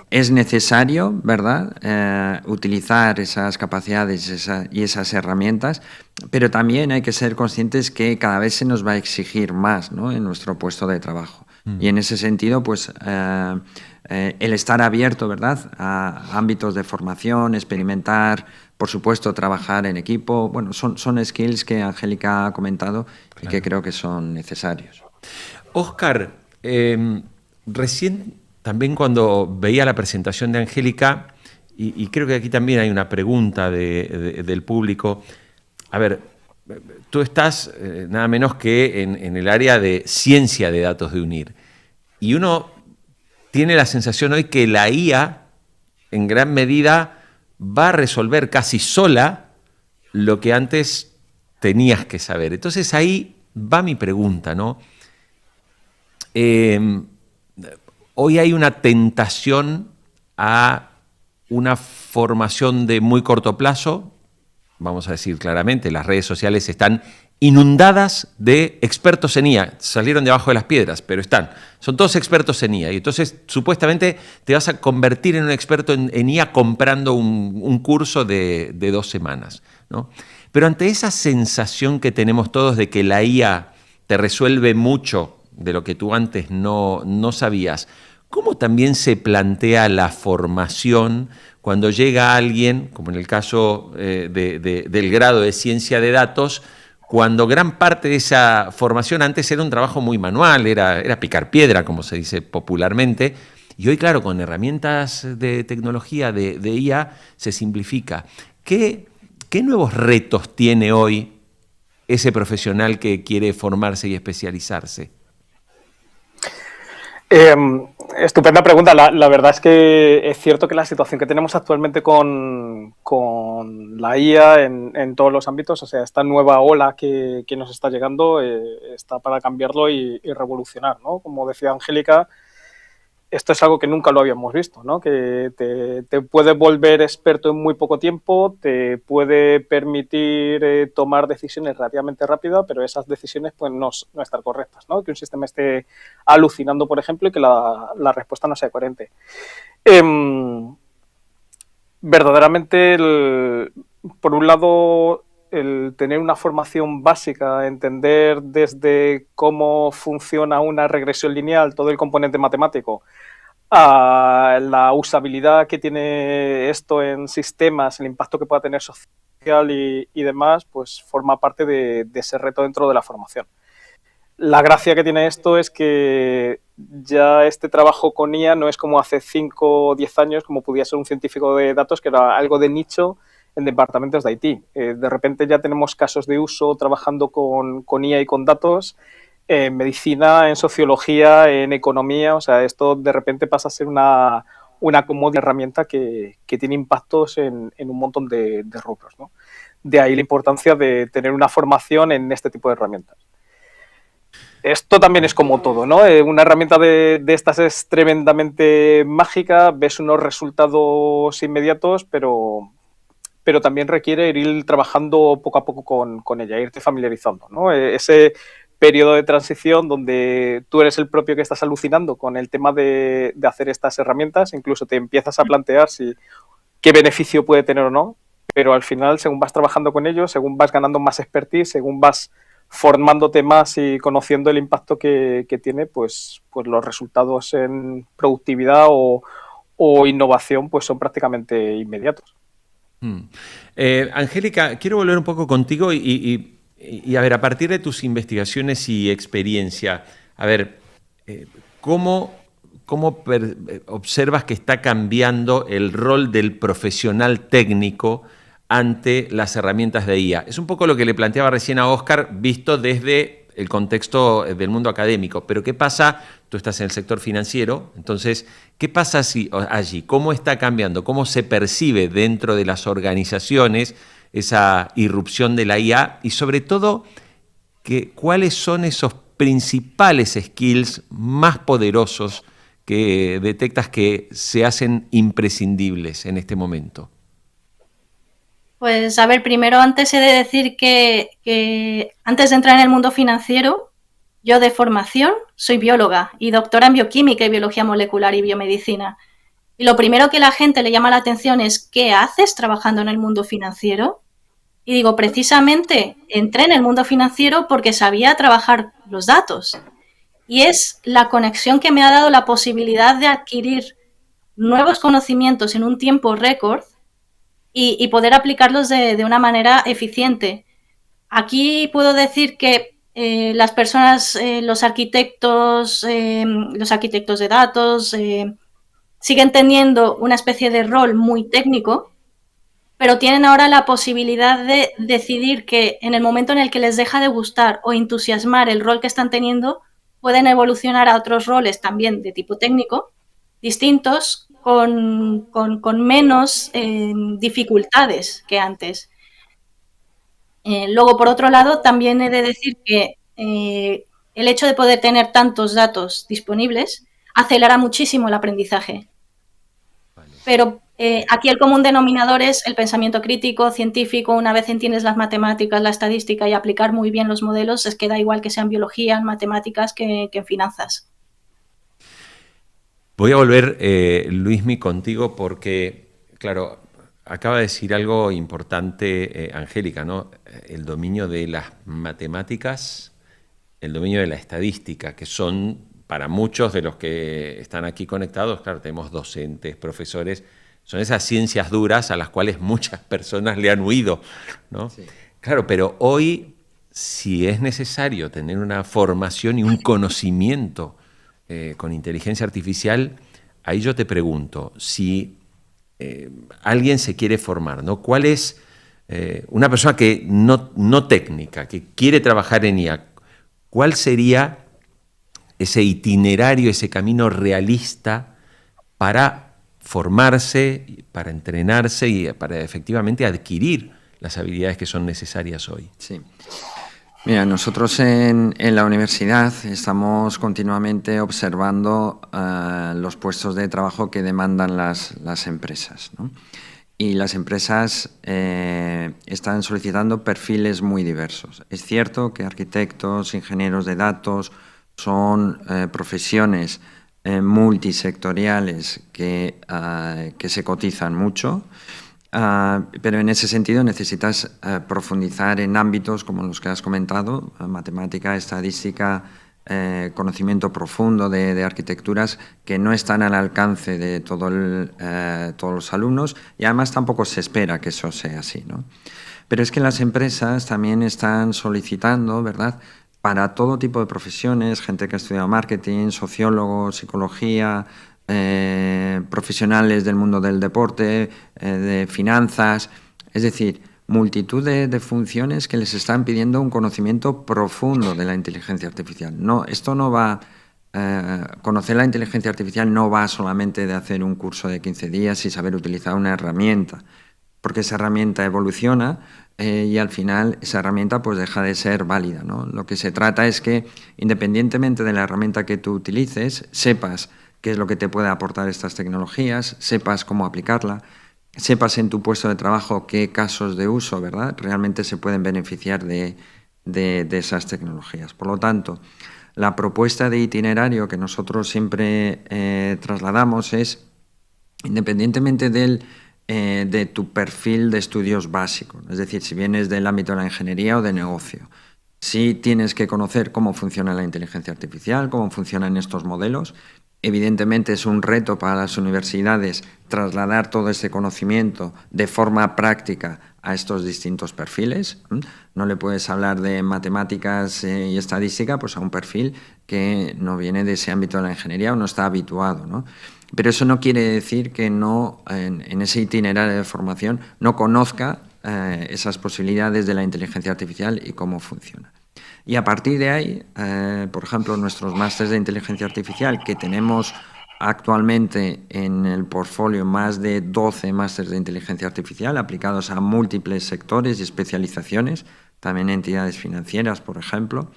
es necesario, ¿verdad?, utilizar esas capacidades y esas herramientas, pero también hay que ser conscientes que cada vez se nos va a exigir más, ¿no?, en nuestro puesto de trabajo. Y en ese sentido, pues el estar abierto, ¿verdad?, a ámbitos de formación, experimentar, por supuesto, trabajar en equipo, bueno, son skills que Angélica ha comentado y que creo que son necesarios. Óscar, recién también cuando veía la presentación de Angélica, y creo que aquí también hay una pregunta del público. A ver, tú estás nada menos que en el área de ciencia de datos de UNIR. Y uno tiene la sensación hoy que la IA, en gran medida, va a resolver casi sola lo que antes tenías que saber. Entonces ahí va mi pregunta, ¿no? Hoy hay una tentación a una formación de muy corto plazo. Vamos a decir claramente, las redes sociales están inundadas de expertos en IA. Salieron debajo de las piedras, pero son todos expertos en IA. Y entonces, supuestamente, te vas a convertir en un experto en IA comprando un curso de 2 semanas, ¿no? Pero ante esa sensación que tenemos todos de que la IA te resuelve mucho de lo que tú antes no sabías, ¿cómo también se plantea la formación cuando llega alguien, como en el caso del grado de ciencia de datos, cuando gran parte de esa formación antes era un trabajo muy manual, era picar piedra, como se dice popularmente, y hoy, claro, con herramientas de tecnología, de IA, se simplifica? ¿Qué nuevos retos tiene hoy ese profesional que quiere formarse y especializarse? Estupenda pregunta. La verdad es que es cierto que la situación que tenemos actualmente con la IA en todos los ámbitos, o sea, esta nueva ola que nos está llegando, está para cambiarlo y revolucionar, ¿no? Como decía Angélica, esto es algo que nunca lo habíamos visto, ¿no? Que te puede volver experto en muy poco tiempo, te puede permitir tomar decisiones relativamente rápidas, pero esas decisiones pueden no estar correctas, ¿no? Que un sistema esté alucinando, por ejemplo, y que la respuesta no sea coherente. Verdaderamente, por un lado, el tener una formación básica, entender desde cómo funciona una regresión lineal, todo el componente matemático, a la usabilidad que tiene esto en sistemas, el impacto que pueda tener social y demás, pues forma parte de ese reto dentro de la formación. La gracia que tiene esto es que ya este trabajo con IA no es como hace 5 o 10 años, como podía ser un científico de datos, que era algo de nicho en departamentos de IT. De repente ya tenemos casos de uso trabajando con IA y con datos en medicina, en sociología, en economía. O sea, esto de repente pasa a ser una cómoda herramienta que tiene impactos en un montón de rubros, ¿no? De ahí la importancia de tener una formación en este tipo de herramientas. Esto también es como todo, ¿no? Una herramienta de estas es tremendamente mágica, ves unos resultados inmediatos, pero también requiere ir trabajando poco a poco con ella, irte familiarizando, ¿no? Ese periodo de transición donde tú eres el propio que estás alucinando con el tema de hacer estas herramientas, incluso te empiezas a plantear qué beneficio puede tener o no, pero al final, según vas trabajando con ellos, según vas ganando más expertise, según vas formándote más y conociendo el impacto que tiene, pues los resultados en productividad o innovación pues son prácticamente inmediatos. Angélica, quiero volver un poco contigo y a ver, a partir de tus investigaciones y experiencia, a ver, ¿cómo observas que está cambiando el rol del profesional técnico ante las herramientas de IA? Es un poco lo que le planteaba recién a Óscar, visto desde el contexto del mundo académico. Pero ¿qué pasa? Tú estás en el sector financiero, entonces, ¿qué pasa allí? ¿Cómo está cambiando? ¿Cómo se percibe dentro de las organizaciones esa irrupción de la IA? Y sobre todo, ¿cuáles son esos principales skills más poderosos que detectas que se hacen imprescindibles en este momento? Pues a ver, primero antes he de decir que antes de entrar en el mundo financiero, yo de formación soy bióloga y doctora en bioquímica y biología molecular y biomedicina. Y lo primero que la gente le llama la atención es ¿qué haces trabajando en el mundo financiero? Y digo, precisamente entré en el mundo financiero porque sabía trabajar los datos. Y es la conexión que me ha dado la posibilidad de adquirir nuevos conocimientos en un tiempo récord y poder aplicarlos de una manera eficiente. Aquí puedo decir que las personas, los arquitectos de datos, siguen teniendo una especie de rol muy técnico, pero tienen ahora la posibilidad de decidir que en el momento en el que les deja de gustar o entusiasmar el rol que están teniendo, pueden evolucionar a otros roles también de tipo técnico, distintos, con menos dificultades que antes. Luego, por otro lado, también he de decir que el hecho de poder tener tantos datos disponibles acelera muchísimo el aprendizaje. Pero aquí el común denominador es el pensamiento crítico, científico. Una vez entiendes las matemáticas, la estadística y aplicar muy bien los modelos, es que da igual que sea en biología, en matemáticas, que en finanzas. Voy a volver, Luismi, contigo porque, claro, acaba de decir algo importante, Angélica, ¿no? El dominio de las matemáticas, el dominio de la estadística, que son, para muchos de los que están aquí conectados, claro, tenemos docentes, profesores, son esas ciencias duras a las cuales muchas personas le han huido, ¿no? Sí. Claro, pero hoy, si es necesario tener una formación y un conocimiento con inteligencia artificial, ahí yo te pregunto, si alguien se quiere formar, ¿no? ¿Cuál es una persona que no técnica, que quiere trabajar en IA? ¿Cuál sería ese itinerario, ese camino realista para formarse, para entrenarse y para efectivamente adquirir las habilidades que son necesarias hoy? Sí. Mira, nosotros en la universidad estamos continuamente observando los puestos de trabajo que demandan las empresas, ¿no? Y las empresas están solicitando perfiles muy diversos. Es cierto que arquitectos, ingenieros de datos son profesiones multisectoriales que se cotizan mucho. Pero en ese sentido necesitas profundizar en ámbitos como los que has comentado, matemática, estadística, conocimiento profundo de arquitecturas que no están al alcance de todos los alumnos, y además tampoco se espera que eso sea así, ¿no? Pero es que las empresas también están solicitando, ¿verdad?, para todo tipo de profesiones, gente que ha estudiado marketing, sociólogos, psicología, profesionales del mundo del deporte, de finanzas, es decir, multitud de funciones que les están pidiendo un conocimiento profundo de la inteligencia artificial. No, esto no va, conocer la inteligencia artificial no va solamente de hacer un curso de 15 días y saber utilizar una herramienta, porque esa herramienta evoluciona y al final esa herramienta pues deja de ser válida, ¿no? Lo que se trata es que, independientemente de la herramienta que tú utilices, sepas qué es lo que te puede aportar estas tecnologías, sepas cómo aplicarla, sepas en tu puesto de trabajo qué casos de uso, ¿verdad?, realmente se pueden beneficiar de de esas tecnologías. Por lo tanto, la propuesta de itinerario que nosotros siempre trasladamos es, independientemente de tu perfil de estudios básico, es decir, si vienes del ámbito de la ingeniería o de negocio, sí tienes que conocer cómo funciona la inteligencia artificial, cómo funcionan estos modelos. Evidentemente es un reto para las universidades trasladar todo ese conocimiento de forma práctica a estos distintos perfiles. No le puedes hablar de matemáticas y estadística pues a un perfil que no viene de ese ámbito de la ingeniería o no está habituado, ¿no? Pero eso no quiere decir que no, en ese itinerario de formación no conozca esas posibilidades de la inteligencia artificial y cómo funciona. Y a partir de ahí, por ejemplo, nuestros másteres de inteligencia artificial, que tenemos actualmente en el portfolio más de 12 másteres de inteligencia artificial aplicados a múltiples sectores y especializaciones, también entidades financieras, por ejemplo.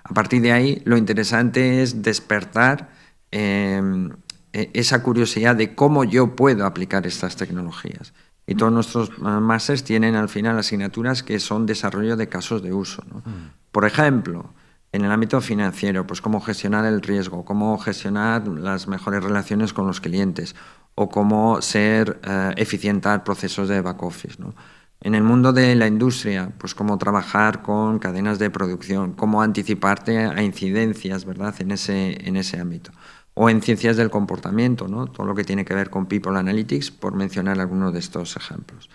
A partir de ahí, lo interesante es despertar esa curiosidad de cómo yo puedo aplicar estas tecnologías. Y todos nuestros másters tienen al final asignaturas que son desarrollo de casos de uso, ¿no? Por ejemplo, en el ámbito financiero, pues cómo gestionar el riesgo, cómo gestionar las mejores relaciones con los clientes o cómo eficientar procesos de back office, ¿no? En el mundo de la industria, pues cómo trabajar con cadenas de producción, cómo anticiparte a incidencias, ¿verdad?, en ese ámbito. O en ciencias del comportamiento, ¿no? Todo lo que tiene que ver con People Analytics, por mencionar algunos de estos ejemplos.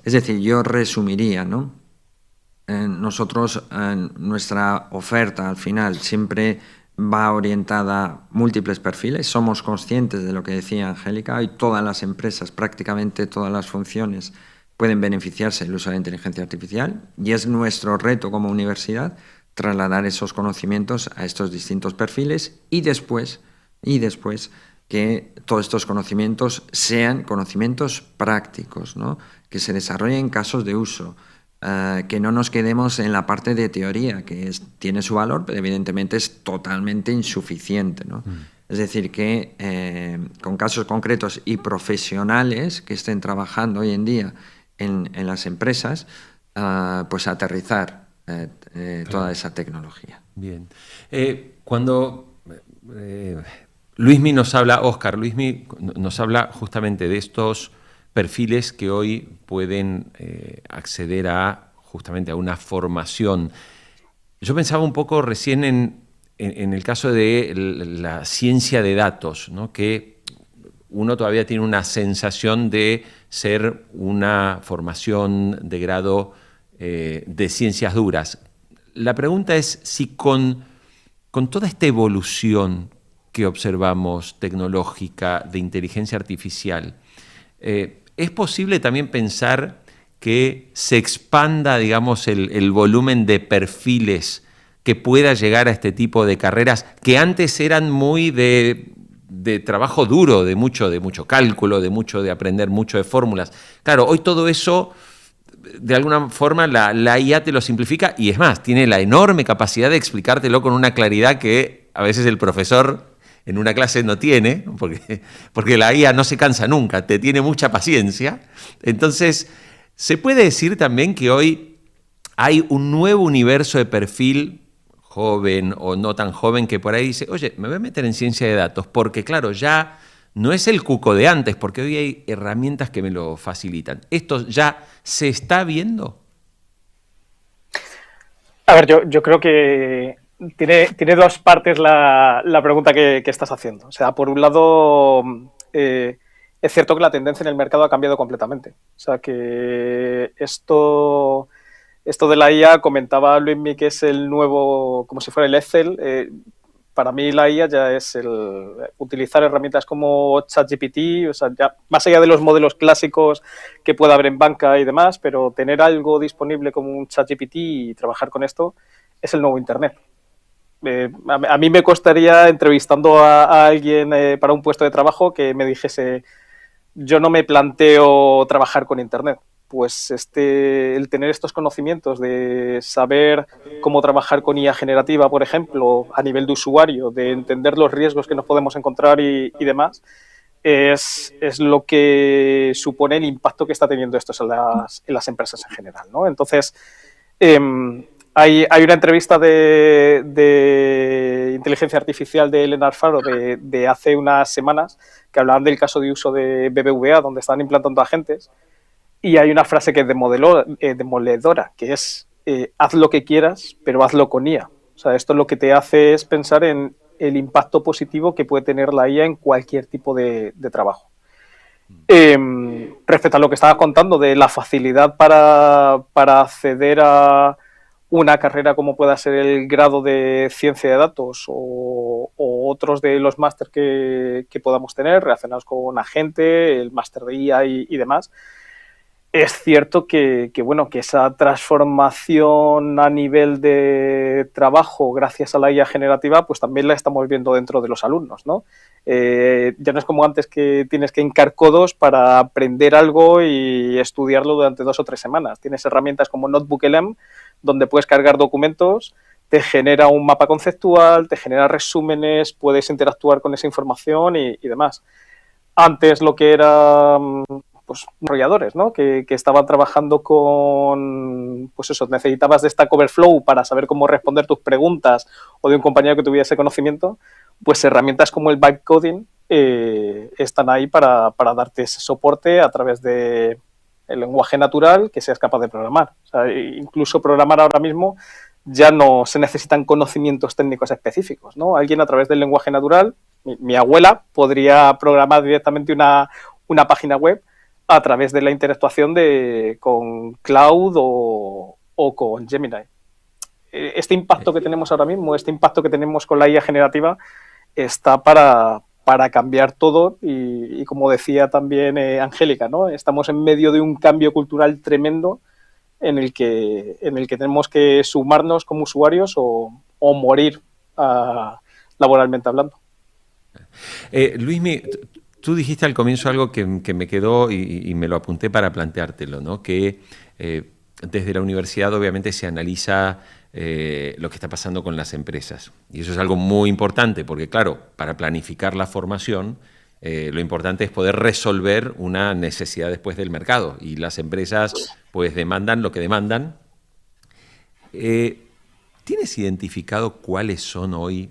Es decir, yo resumiría, ¿no? Nosotros, nuestra oferta al final siempre va orientada a múltiples perfiles. Somos conscientes de lo que decía Angélica. Hoy todas las empresas, prácticamente todas las funciones, pueden beneficiarse del uso de la inteligencia artificial y es nuestro reto como universidad trasladar esos conocimientos a estos distintos perfiles y después que todos estos conocimientos sean conocimientos prácticos, ¿no? Que se desarrollen en casos de uso, que no nos quedemos en la parte de teoría, que tiene su valor, pero evidentemente es totalmente insuficiente, ¿no? Es decir, que con casos concretos y profesionales que estén trabajando hoy en día en las empresas, pues aterrizar toda esa tecnología. Bien. Cuando Luismi nos habla, Óscar, Luismi nos habla justamente de estos perfiles que hoy pueden acceder justamente a una formación. Yo pensaba un poco recién en el caso de la ciencia de datos, ¿no? Que uno todavía tiene una sensación de ser una formación de grado de ciencias duras. La pregunta es si con toda esta evolución que observamos tecnológica de inteligencia artificial, ¿es posible también pensar que se expanda, digamos, el volumen de perfiles que pueda llegar a este tipo de carreras que antes eran muy de trabajo duro, de mucho cálculo, de aprender mucho de fórmulas? Claro, hoy todo eso, de alguna forma, la IA te lo simplifica y es más, tiene la enorme capacidad de explicártelo con una claridad que a veces el profesor en una clase no tiene, porque la IA no se cansa nunca, te tiene mucha paciencia. Entonces, se puede decir también que hoy hay un nuevo universo de perfil, joven o no tan joven, que por ahí dice, oye, me voy a meter en ciencia de datos, porque claro, ya no es el cuco de antes, porque hoy hay herramientas que me lo facilitan. ¿Esto ya se está viendo? A ver, yo creo que tiene dos partes la pregunta que estás haciendo. O sea, por un lado, es cierto que la tendencia en el mercado ha cambiado completamente. O sea, que esto de la IA, comentaba Luismi que es el nuevo, como si fuera el Excel. Para mí la IA ya es utilizar herramientas como ChatGPT, o sea, ya más allá de los modelos clásicos que pueda haber en banca y demás, pero tener algo disponible como un ChatGPT y trabajar con esto es el nuevo Internet. A mí me costaría, entrevistando a alguien para un puesto de trabajo, que me dijese, yo no me planteo trabajar con Internet. Pues el tener estos conocimientos de saber cómo trabajar con IA generativa, por ejemplo, a nivel de usuario, de entender los riesgos que nos podemos encontrar y demás, es lo que supone el impacto que está teniendo esto en las empresas en general, ¿no? Entonces, Hay una entrevista de inteligencia artificial de Elena Alfaro de hace unas semanas que hablaban del caso de uso de BBVA, donde están implantando agentes, y hay una frase que es demoledora, que es haz lo que quieras, pero hazlo con IA. O sea, esto lo que te hace es pensar en el impacto positivo que puede tener la IA en cualquier tipo de trabajo. Respecto a lo que estabas contando de la facilidad para acceder a una carrera como pueda ser el grado de ciencia de datos o otros de los máster que podamos tener relacionados con agente, el máster de IA y demás, es cierto que esa transformación a nivel de trabajo gracias a la IA generativa, pues también la estamos viendo dentro de los alumnos, ¿no? Ya no es como antes que tienes que hincar codos para aprender algo y estudiarlo durante 2 o 3 semanas. Tienes herramientas como NotebookLM, donde puedes cargar documentos, te genera un mapa conceptual, te genera resúmenes, puedes interactuar con esa información y demás. Antes lo que era pues desarrolladores, ¿no? Que estaban trabajando con, pues eso, necesitabas de Stack Overflow para saber cómo responder tus preguntas o de un compañero que tuviese conocimiento, pues herramientas como el Vibe Coding están ahí para darte ese soporte a través de el lenguaje natural que seas capaz de programar. O sea, incluso programar ahora mismo ya no se necesitan conocimientos técnicos específicos, ¿no? Alguien a través del lenguaje natural, mi abuela podría programar directamente una página web a través de la interactuación con Cloud o con Gemini. Este impacto que tenemos ahora mismo, este impacto que tenemos con la IA generativa, está para cambiar todo y como decía también Angélica, ¿no? Estamos en medio de un cambio cultural tremendo en el que tenemos que sumarnos como usuarios o morir laboralmente hablando. Luismi, tú dijiste al comienzo algo que me quedó y me lo apunté para planteártelo, ¿no? Que desde la universidad obviamente se analiza lo que está pasando con las empresas. Y eso es algo muy importante porque, claro, para planificar la formación, lo importante es poder resolver una necesidad después del mercado. Y las empresas pues demandan lo que demandan. ¿Tienes identificado cuáles son hoy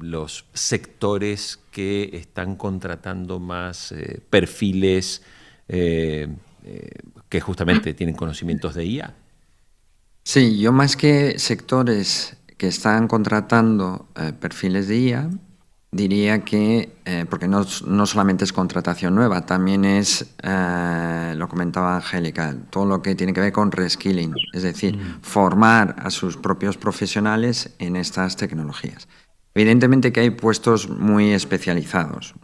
los sectores que están contratando más perfiles que justamente tienen conocimientos de IA? Sí, yo más que sectores que están contratando perfiles de IA, diría que, porque no solamente es contratación nueva, también es, lo comentaba Angélica, todo lo que tiene que ver con reskilling, es decir, formar a sus propios profesionales en estas tecnologías. Evidentemente que hay puestos muy especializados.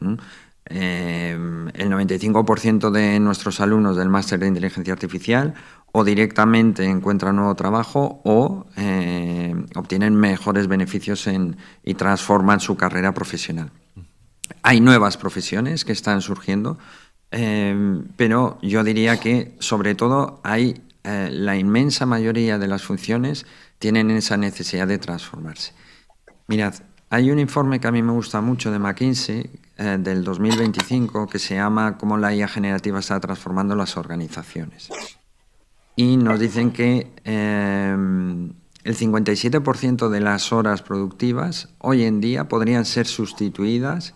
El 95% de nuestros alumnos del máster de inteligencia artificial o directamente encuentran nuevo trabajo o obtienen mejores beneficios y transforman su carrera profesional. Hay nuevas profesiones que están surgiendo, pero yo diría que sobre todo hay la inmensa mayoría de las funciones tienen esa necesidad de transformarse. Mirad, hay un informe que a mí me gusta mucho de McKinsey del 2025 que se llama Cómo la IA generativa está transformando las organizaciones. Y nos dicen que el 57% de las horas productivas hoy en día podrían ser sustituidas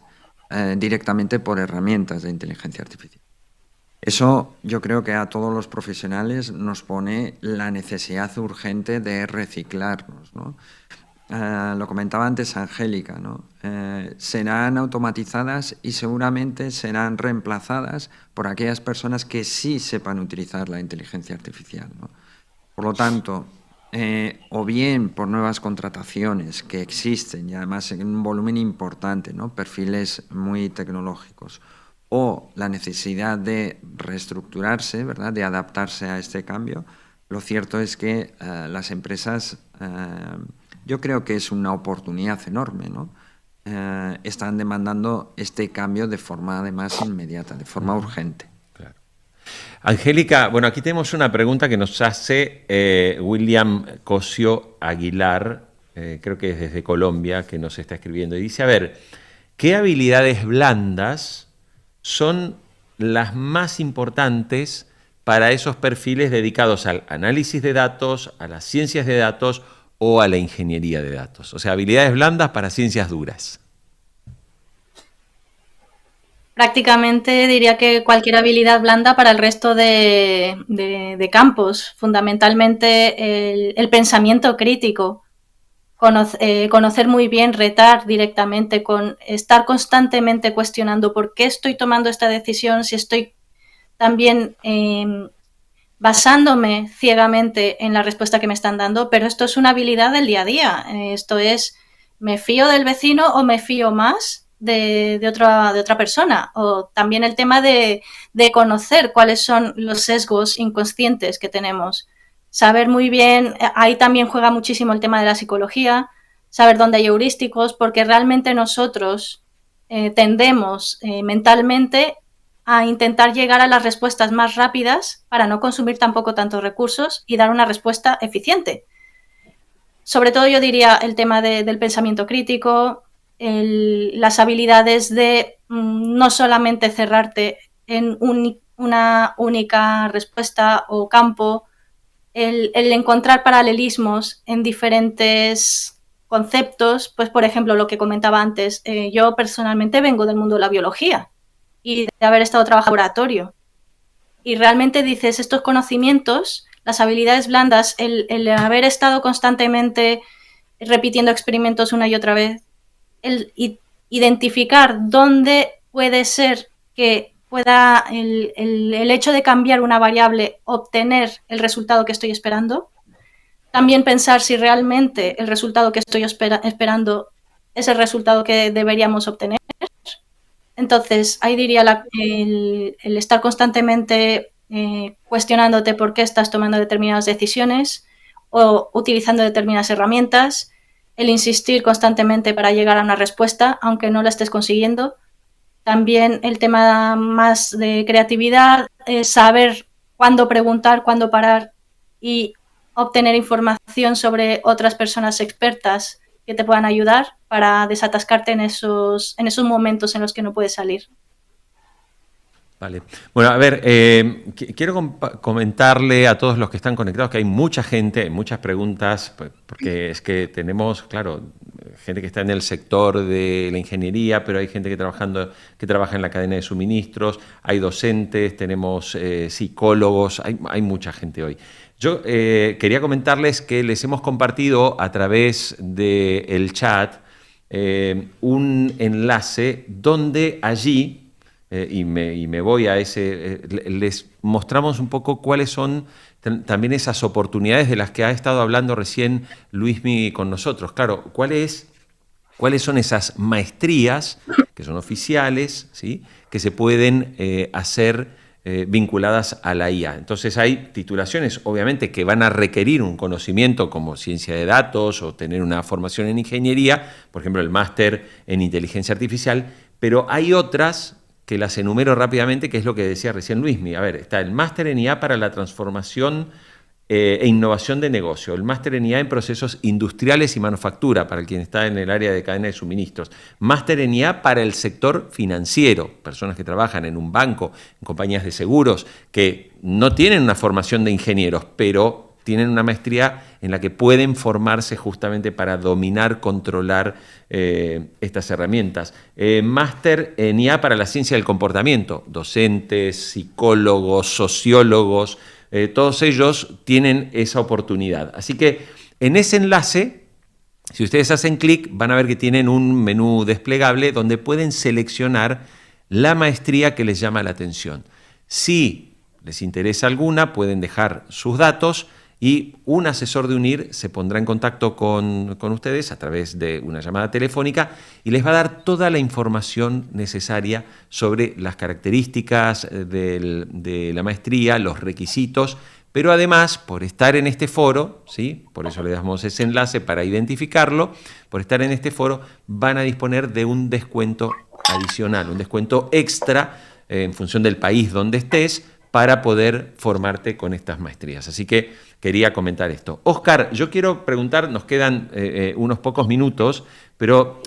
directamente por herramientas de inteligencia artificial. Eso yo creo que a todos los profesionales nos pone la necesidad urgente de reciclarnos, ¿no? Lo comentaba antes Angélica, ¿no? Serán automatizadas y seguramente serán reemplazadas por aquellas personas que sí sepan utilizar la inteligencia artificial, ¿no? Por lo tanto, o bien por nuevas contrataciones que existen y además en un volumen importante, ¿no? Perfiles muy tecnológicos, o la necesidad de reestructurarse, ¿verdad? De adaptarse a este cambio, lo cierto es que las empresas... yo creo que es una oportunidad enorme, ¿no? Están demandando este cambio de forma además inmediata, de forma urgente. Claro. Angélica, bueno, aquí tenemos una pregunta que nos hace William Cosio Aguilar, creo que es desde Colombia, que nos está escribiendo, y dice, a ver, ¿qué habilidades blandas son las más importantes para esos perfiles dedicados al análisis de datos, a las ciencias de datos o a la ingeniería de datos. O sea, habilidades blandas para ciencias duras. Prácticamente diría que cualquier habilidad blanda para el resto de campos, fundamentalmente el pensamiento crítico, conocer muy bien, retar directamente, estar constantemente cuestionando por qué estoy tomando esta decisión, si estoy también basándome ciegamente en la respuesta que me están dando, pero esto es una habilidad del día a día. Esto es, ¿me fío del vecino o me fío más de otra persona? O también el tema de conocer cuáles son los sesgos inconscientes que tenemos. Saber muy bien, ahí también juega muchísimo el tema de la psicología, saber dónde hay heurísticos, porque realmente nosotros tendemos mentalmente a intentar llegar a las respuestas más rápidas para no consumir tampoco tantos recursos y dar una respuesta eficiente. Sobre todo yo diría el tema del pensamiento crítico, las habilidades de no solamente cerrarte en una única respuesta o campo, el encontrar paralelismos en diferentes conceptos, pues por ejemplo lo que comentaba antes, yo personalmente vengo del mundo de la biología y de haber estado trabajando en laboratorio. Y realmente dices, estos conocimientos, las habilidades blandas, el haber estado constantemente repitiendo experimentos una y otra vez, el identificar dónde puede ser que pueda el hecho de cambiar una variable obtener el resultado que estoy esperando. También pensar si realmente el resultado que estoy esperando es el resultado que deberíamos obtener. Entonces, ahí diría el estar constantemente cuestionándote por qué estás tomando determinadas decisiones o utilizando determinadas herramientas, el insistir constantemente para llegar a una respuesta, aunque no la estés consiguiendo. También el tema más de creatividad, saber cuándo preguntar, cuándo parar y obtener información sobre otras personas expertas que te puedan ayudar para desatascarte en esos momentos en los que no puedes salir. Vale. Bueno, a ver, quiero comentarle a todos los que están conectados que hay mucha gente, hay muchas preguntas, porque es que tenemos, claro, gente que está en el sector de la ingeniería, pero hay gente que trabaja en la cadena de suministros, hay docentes, tenemos psicólogos, hay mucha gente hoy. Yo quería comentarles que les hemos compartido a través del chat un enlace donde allí, y me voy a ese, les mostramos un poco cuáles son también esas oportunidades de las que ha estado hablando recién Luismi con nosotros. Claro, ¿cuáles son esas maestrías que son oficiales, ¿sí?, que se pueden hacer vinculadas a la IA? Entonces hay titulaciones, obviamente, que van a requerir un conocimiento como ciencia de datos o tener una formación en ingeniería, por ejemplo, el máster en inteligencia artificial, pero hay otras que las enumero rápidamente, que es lo que decía recién Luismi. A ver, está el máster en IA para la transformación e innovación de negocio, el máster en IA en procesos industriales y manufactura, para quien está en el área de cadena de suministros, máster en IA para el sector financiero, personas que trabajan en un banco, en compañías de seguros, que no tienen una formación de ingenieros, pero tienen una maestría en la que pueden formarse justamente para dominar, controlar estas herramientas. Máster en IA para la ciencia del comportamiento, docentes, psicólogos, sociólogos, todos ellos tienen esa oportunidad. Así que en ese enlace, si ustedes hacen clic, van a ver que tienen un menú desplegable donde pueden seleccionar la maestría que les llama la atención. Si les interesa alguna, pueden dejar sus datos y un asesor de UNIR se pondrá en contacto con ustedes a través de una llamada telefónica y les va a dar toda la información necesaria sobre las características de la maestría, los requisitos, pero además, por estar en este foro, ¿sí?, por eso le damos ese enlace para identificarlo, por estar en este foro van a disponer de un descuento adicional, un descuento extra en función del país donde estés, para poder formarte con estas maestrías. Así que quería comentar esto. Óscar, yo quiero preguntar, nos quedan unos pocos minutos, pero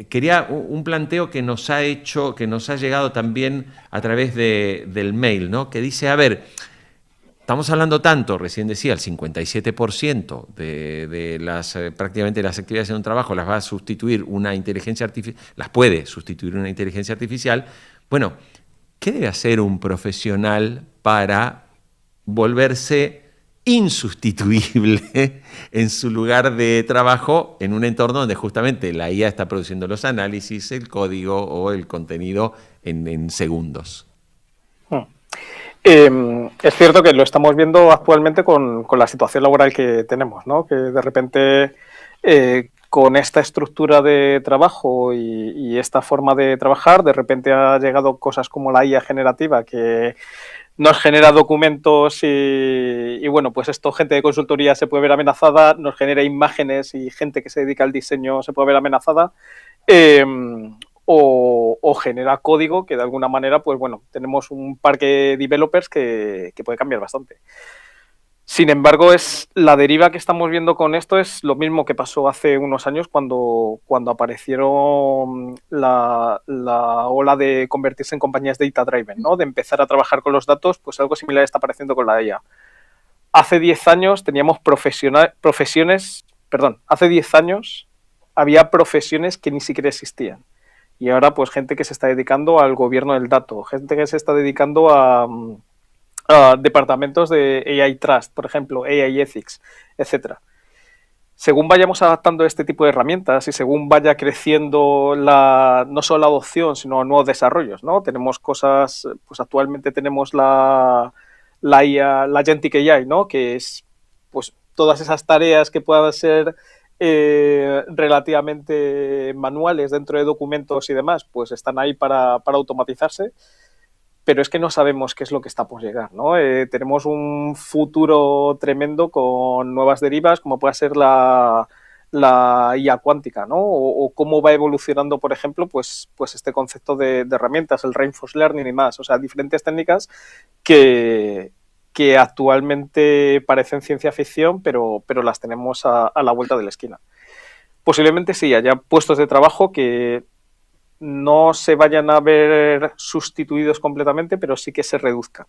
quería un planteo que nos ha llegado también a través del mail, ¿no?, que dice, a ver, estamos hablando tanto, recién decía, el 57% de las, prácticamente las actividades en un trabajo las va a sustituir una inteligencia artificial, las puede sustituir una inteligencia artificial. Bueno, ¿qué debe hacer un profesional para volverse insustituible en su lugar de trabajo en un entorno donde justamente la IA está produciendo los análisis, el código o el contenido en segundos? Es cierto que lo estamos viendo actualmente con la situación laboral que tenemos, ¿no? Que de repente con esta estructura de trabajo y esta forma de trabajar, de repente ha llegado cosas como la IA generativa que nos genera documentos y bueno, pues esto, gente de consultoría se puede ver amenazada, nos genera imágenes y gente que se dedica al diseño se puede ver amenazada, o genera código que de alguna manera, pues bueno, tenemos un parque de developers que puede cambiar bastante. Sin embargo, la deriva que estamos viendo con esto es lo mismo que pasó hace unos años cuando aparecieron la ola de convertirse en compañías data driven, ¿no? De empezar a trabajar con los datos, pues algo similar está apareciendo con la IA. Hace 10 años teníamos hace 10 años había profesiones que ni siquiera existían. Y ahora, pues gente que se está dedicando al gobierno del dato, gente que se está dedicando a departamentos de AI Trust, por ejemplo, AI Ethics, etcétera. Según vayamos adaptando este tipo de herramientas y según vaya creciendo no solo la adopción, sino nuevos desarrollos, ¿no? Tenemos cosas, pues actualmente tenemos la IA, la Agentic AI, ¿no? Que es, pues, todas esas tareas que puedan ser relativamente manuales dentro de documentos y demás, pues están ahí para automatizarse. Pero es que no sabemos qué es lo que está por llegar, ¿no? Tenemos un futuro tremendo con nuevas derivas, como puede ser la IA cuántica, ¿no? O cómo va evolucionando, por ejemplo, pues este concepto de herramientas, el reinforced learning y más. O sea, diferentes técnicas que actualmente parecen ciencia ficción, pero las tenemos a la vuelta de la esquina. Posiblemente sí, haya puestos de trabajo que no se vayan a ver sustituidos completamente, pero sí que se reduzcan.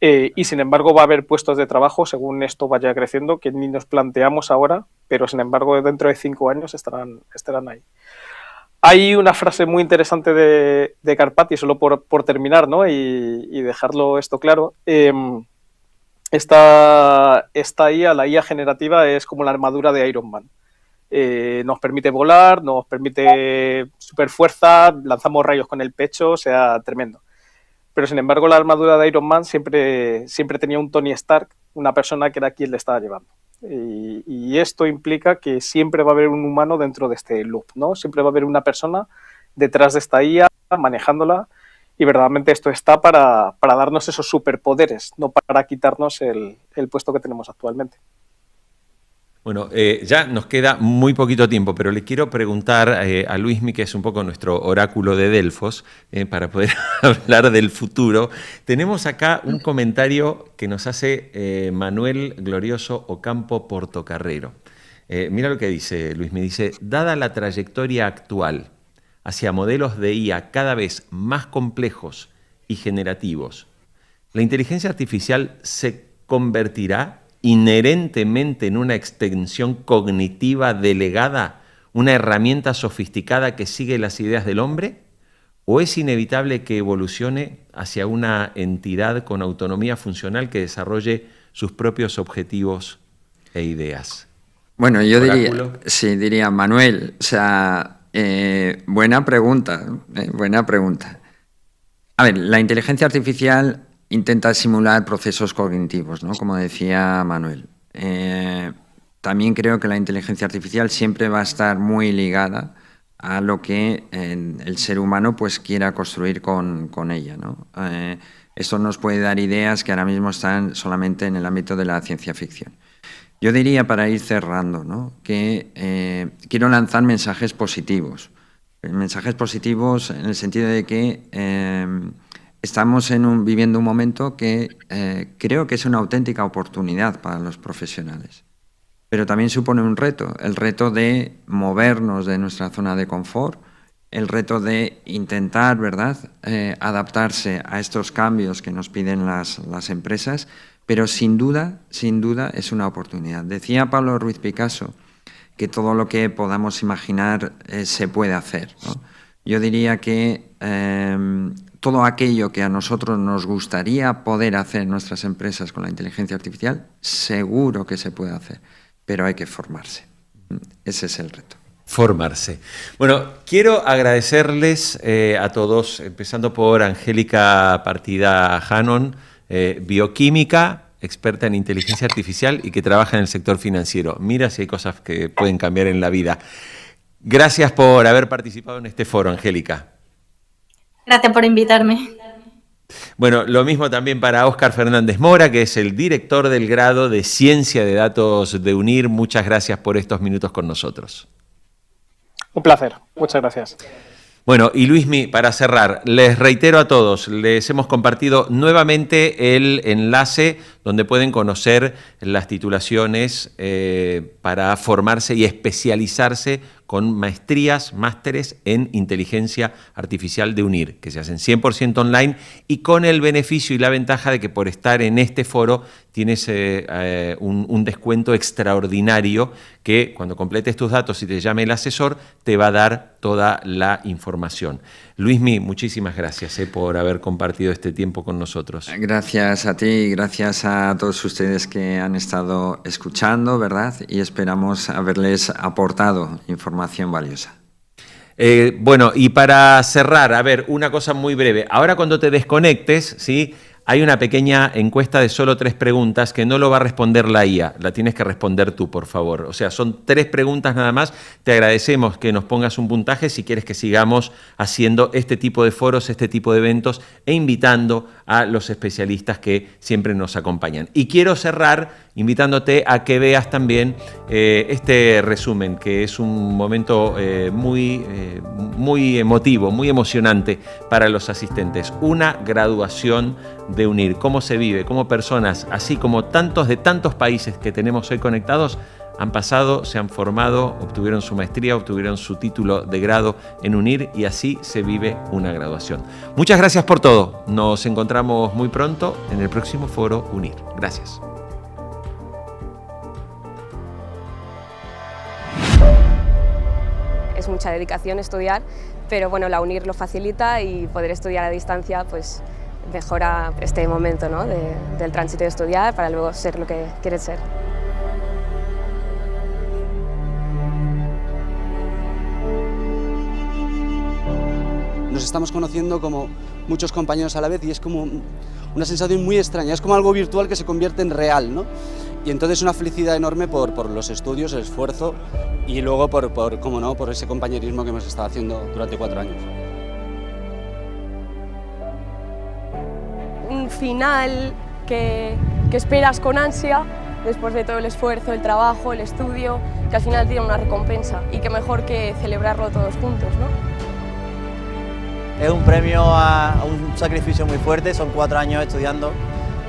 Y sin embargo va a haber puestos de trabajo, según esto vaya creciendo, que ni nos planteamos ahora, pero sin embargo dentro de 5 años estarán ahí. Hay una frase muy interesante de Karpathy, solo por terminar, ¿no? y dejarlo esto claro. Esta IA, la IA generativa, es como la armadura de Iron Man. Nos permite volar, nos permite super fuerza, lanzamos rayos con el pecho, o sea, tremendo. Pero sin embargo la armadura de Iron Man siempre tenía un Tony Stark, una persona que era quien le estaba llevando. Y esto implica que siempre va a haber un humano dentro de este loop, ¿no? Siempre va a haber una persona detrás de esta IA, manejándola, y verdaderamente esto está para darnos esos superpoderes, no para quitarnos el puesto que tenemos actualmente. Bueno, ya nos queda muy poquito tiempo, pero le quiero preguntar a Luismi, que es un poco nuestro oráculo de Delfos, para poder hablar del futuro. Tenemos acá un comentario que nos hace Manuel Glorioso Ocampo Portocarrero. Mira lo que dice Luismi, dice, dada la trayectoria actual hacia modelos de IA cada vez más complejos y generativos, ¿la inteligencia artificial se convertirá inherentemente en una extensión cognitiva delegada, una herramienta sofisticada que sigue las ideas del hombre? ¿O es inevitable que evolucione hacia una entidad con autonomía funcional que desarrolle sus propios objetivos e ideas? Bueno, yo diría, Manuel, o sea, buena pregunta. A ver, la inteligencia artificial intenta simular procesos cognitivos, ¿no? Como decía Manuel. También creo que la inteligencia artificial siempre va a estar muy ligada a lo que el ser humano pues quiera construir con ella, ¿no? Esto nos puede dar ideas que ahora mismo están solamente en el ámbito de la ciencia ficción. Yo diría, para ir cerrando, ¿no?, que quiero lanzar mensajes positivos. Mensajes positivos en el sentido de que estamos viviendo un momento que creo que es una auténtica oportunidad para los profesionales. Pero también supone un reto, el reto de movernos de nuestra zona de confort, el reto de intentar, ¿verdad?, adaptarse a estos cambios que nos piden las empresas, Pero sin duda es una oportunidad. Decía Pablo Ruiz Picasso que todo lo que podamos imaginar se puede hacer, ¿no? Yo diría que todo aquello que a nosotros nos gustaría poder hacer en nuestras empresas con la inteligencia artificial, seguro que se puede hacer, pero hay que formarse. Ese es el reto. Formarse. Bueno, quiero agradecerles a todos, empezando por Angélica Partida Hannon, bioquímica, experta en inteligencia artificial y que trabaja en el sector financiero. Mira si hay cosas que pueden cambiar en la vida. Gracias por haber participado en este foro, Angélica. Gracias por invitarme. Bueno, lo mismo también para Óscar Fernández Mora, que es el director del grado de Ciencia de Datos de UNIR. Muchas gracias por estos minutos con nosotros. Un placer. Muchas gracias. Bueno, y Luismi, para cerrar, les reitero a todos, les hemos compartido nuevamente el enlace donde pueden conocer las titulaciones para formarse y especializarse con maestrías, másteres en inteligencia artificial de UNIR, que se hacen 100% online y con el beneficio y la ventaja de que por estar en este foro tienes un descuento extraordinario que cuando completes tus datos y te llame el asesor te va a dar toda la información. Luismi, muchísimas gracias por haber compartido este tiempo con nosotros. Gracias a ti y gracias a todos ustedes que han estado escuchando, ¿verdad? Y esperamos haberles aportado información valiosa. Bueno, y para cerrar, a ver, una cosa muy breve. Ahora cuando te desconectes, ¿sí? Hay una pequeña encuesta de solo 3 preguntas que no lo va a responder la IA, la tienes que responder tú, por favor. O sea, son 3 preguntas nada más. Te agradecemos que nos pongas un puntaje si quieres que sigamos haciendo este tipo de foros, este tipo de eventos e invitando a los especialistas que siempre nos acompañan. Y quiero cerrar invitándote a que veas también este resumen, que es un momento muy emotivo, muy emocionante para los asistentes. Una graduación de UNIR, cómo se vive, cómo personas, así como tantos de tantos países que tenemos hoy conectados, han pasado, se han formado, obtuvieron su maestría, obtuvieron su título de grado en UNIR y así se vive una graduación. Muchas gracias por todo. Nos encontramos muy pronto en el próximo foro UNIR. Gracias. Es mucha dedicación estudiar, pero bueno, la UNIR lo facilita y poder estudiar a distancia pues mejora este momento, ¿no? del tránsito de estudiar para luego ser lo que quieres ser. Nos estamos conociendo como muchos compañeros a la vez y es como una sensación muy extraña, es como algo virtual que se convierte en real, ¿no? Y entonces una felicidad enorme por los estudios, el esfuerzo y luego cómo no, por ese compañerismo que hemos estado haciendo durante 4 años. Un final que esperas con ansia después de todo el esfuerzo, el trabajo, el estudio, que al final tiene una recompensa y que mejor que celebrarlo todos juntos, ¿no? Es un premio a un sacrificio muy fuerte, son 4 años estudiando,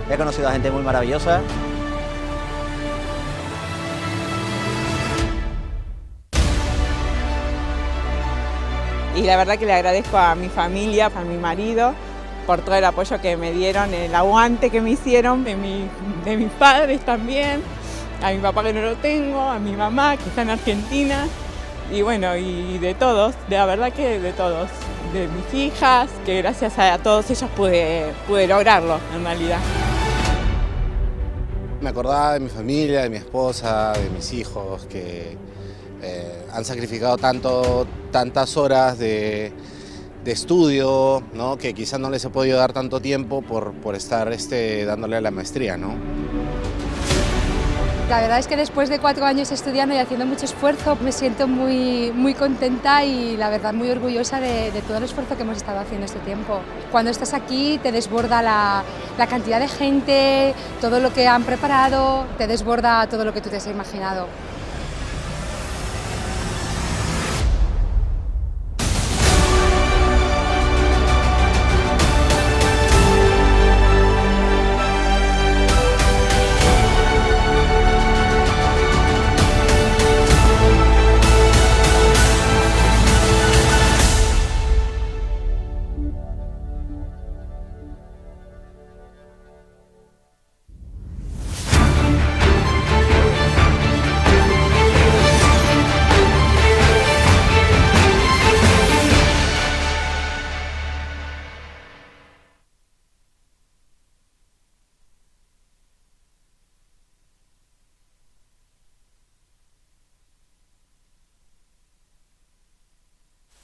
he conocido a gente muy maravillosa. Y la verdad que le agradezco a mi familia, a mi marido, por todo el apoyo que me dieron, el aguante que me hicieron, de mis padres también, a mi papá que no lo tengo, a mi mamá que está en Argentina, y bueno, y de todos, de la verdad que de todos, de mis hijas, que gracias a todos ellos pude lograrlo en realidad. Me acordaba de mi familia, de mi esposa, de mis hijos, que han sacrificado tantas horas de estudio, ¿no? Que quizás no les he podido dar tanto tiempo por estar dándole a la maestría, ¿no? La verdad es que después de 4 años estudiando y haciendo mucho esfuerzo me siento muy contenta y la verdad muy orgullosa de todo el esfuerzo que hemos estado haciendo este tiempo. Cuando estás aquí te desborda la cantidad de gente, todo lo que han preparado, te desborda todo lo que tú te has imaginado.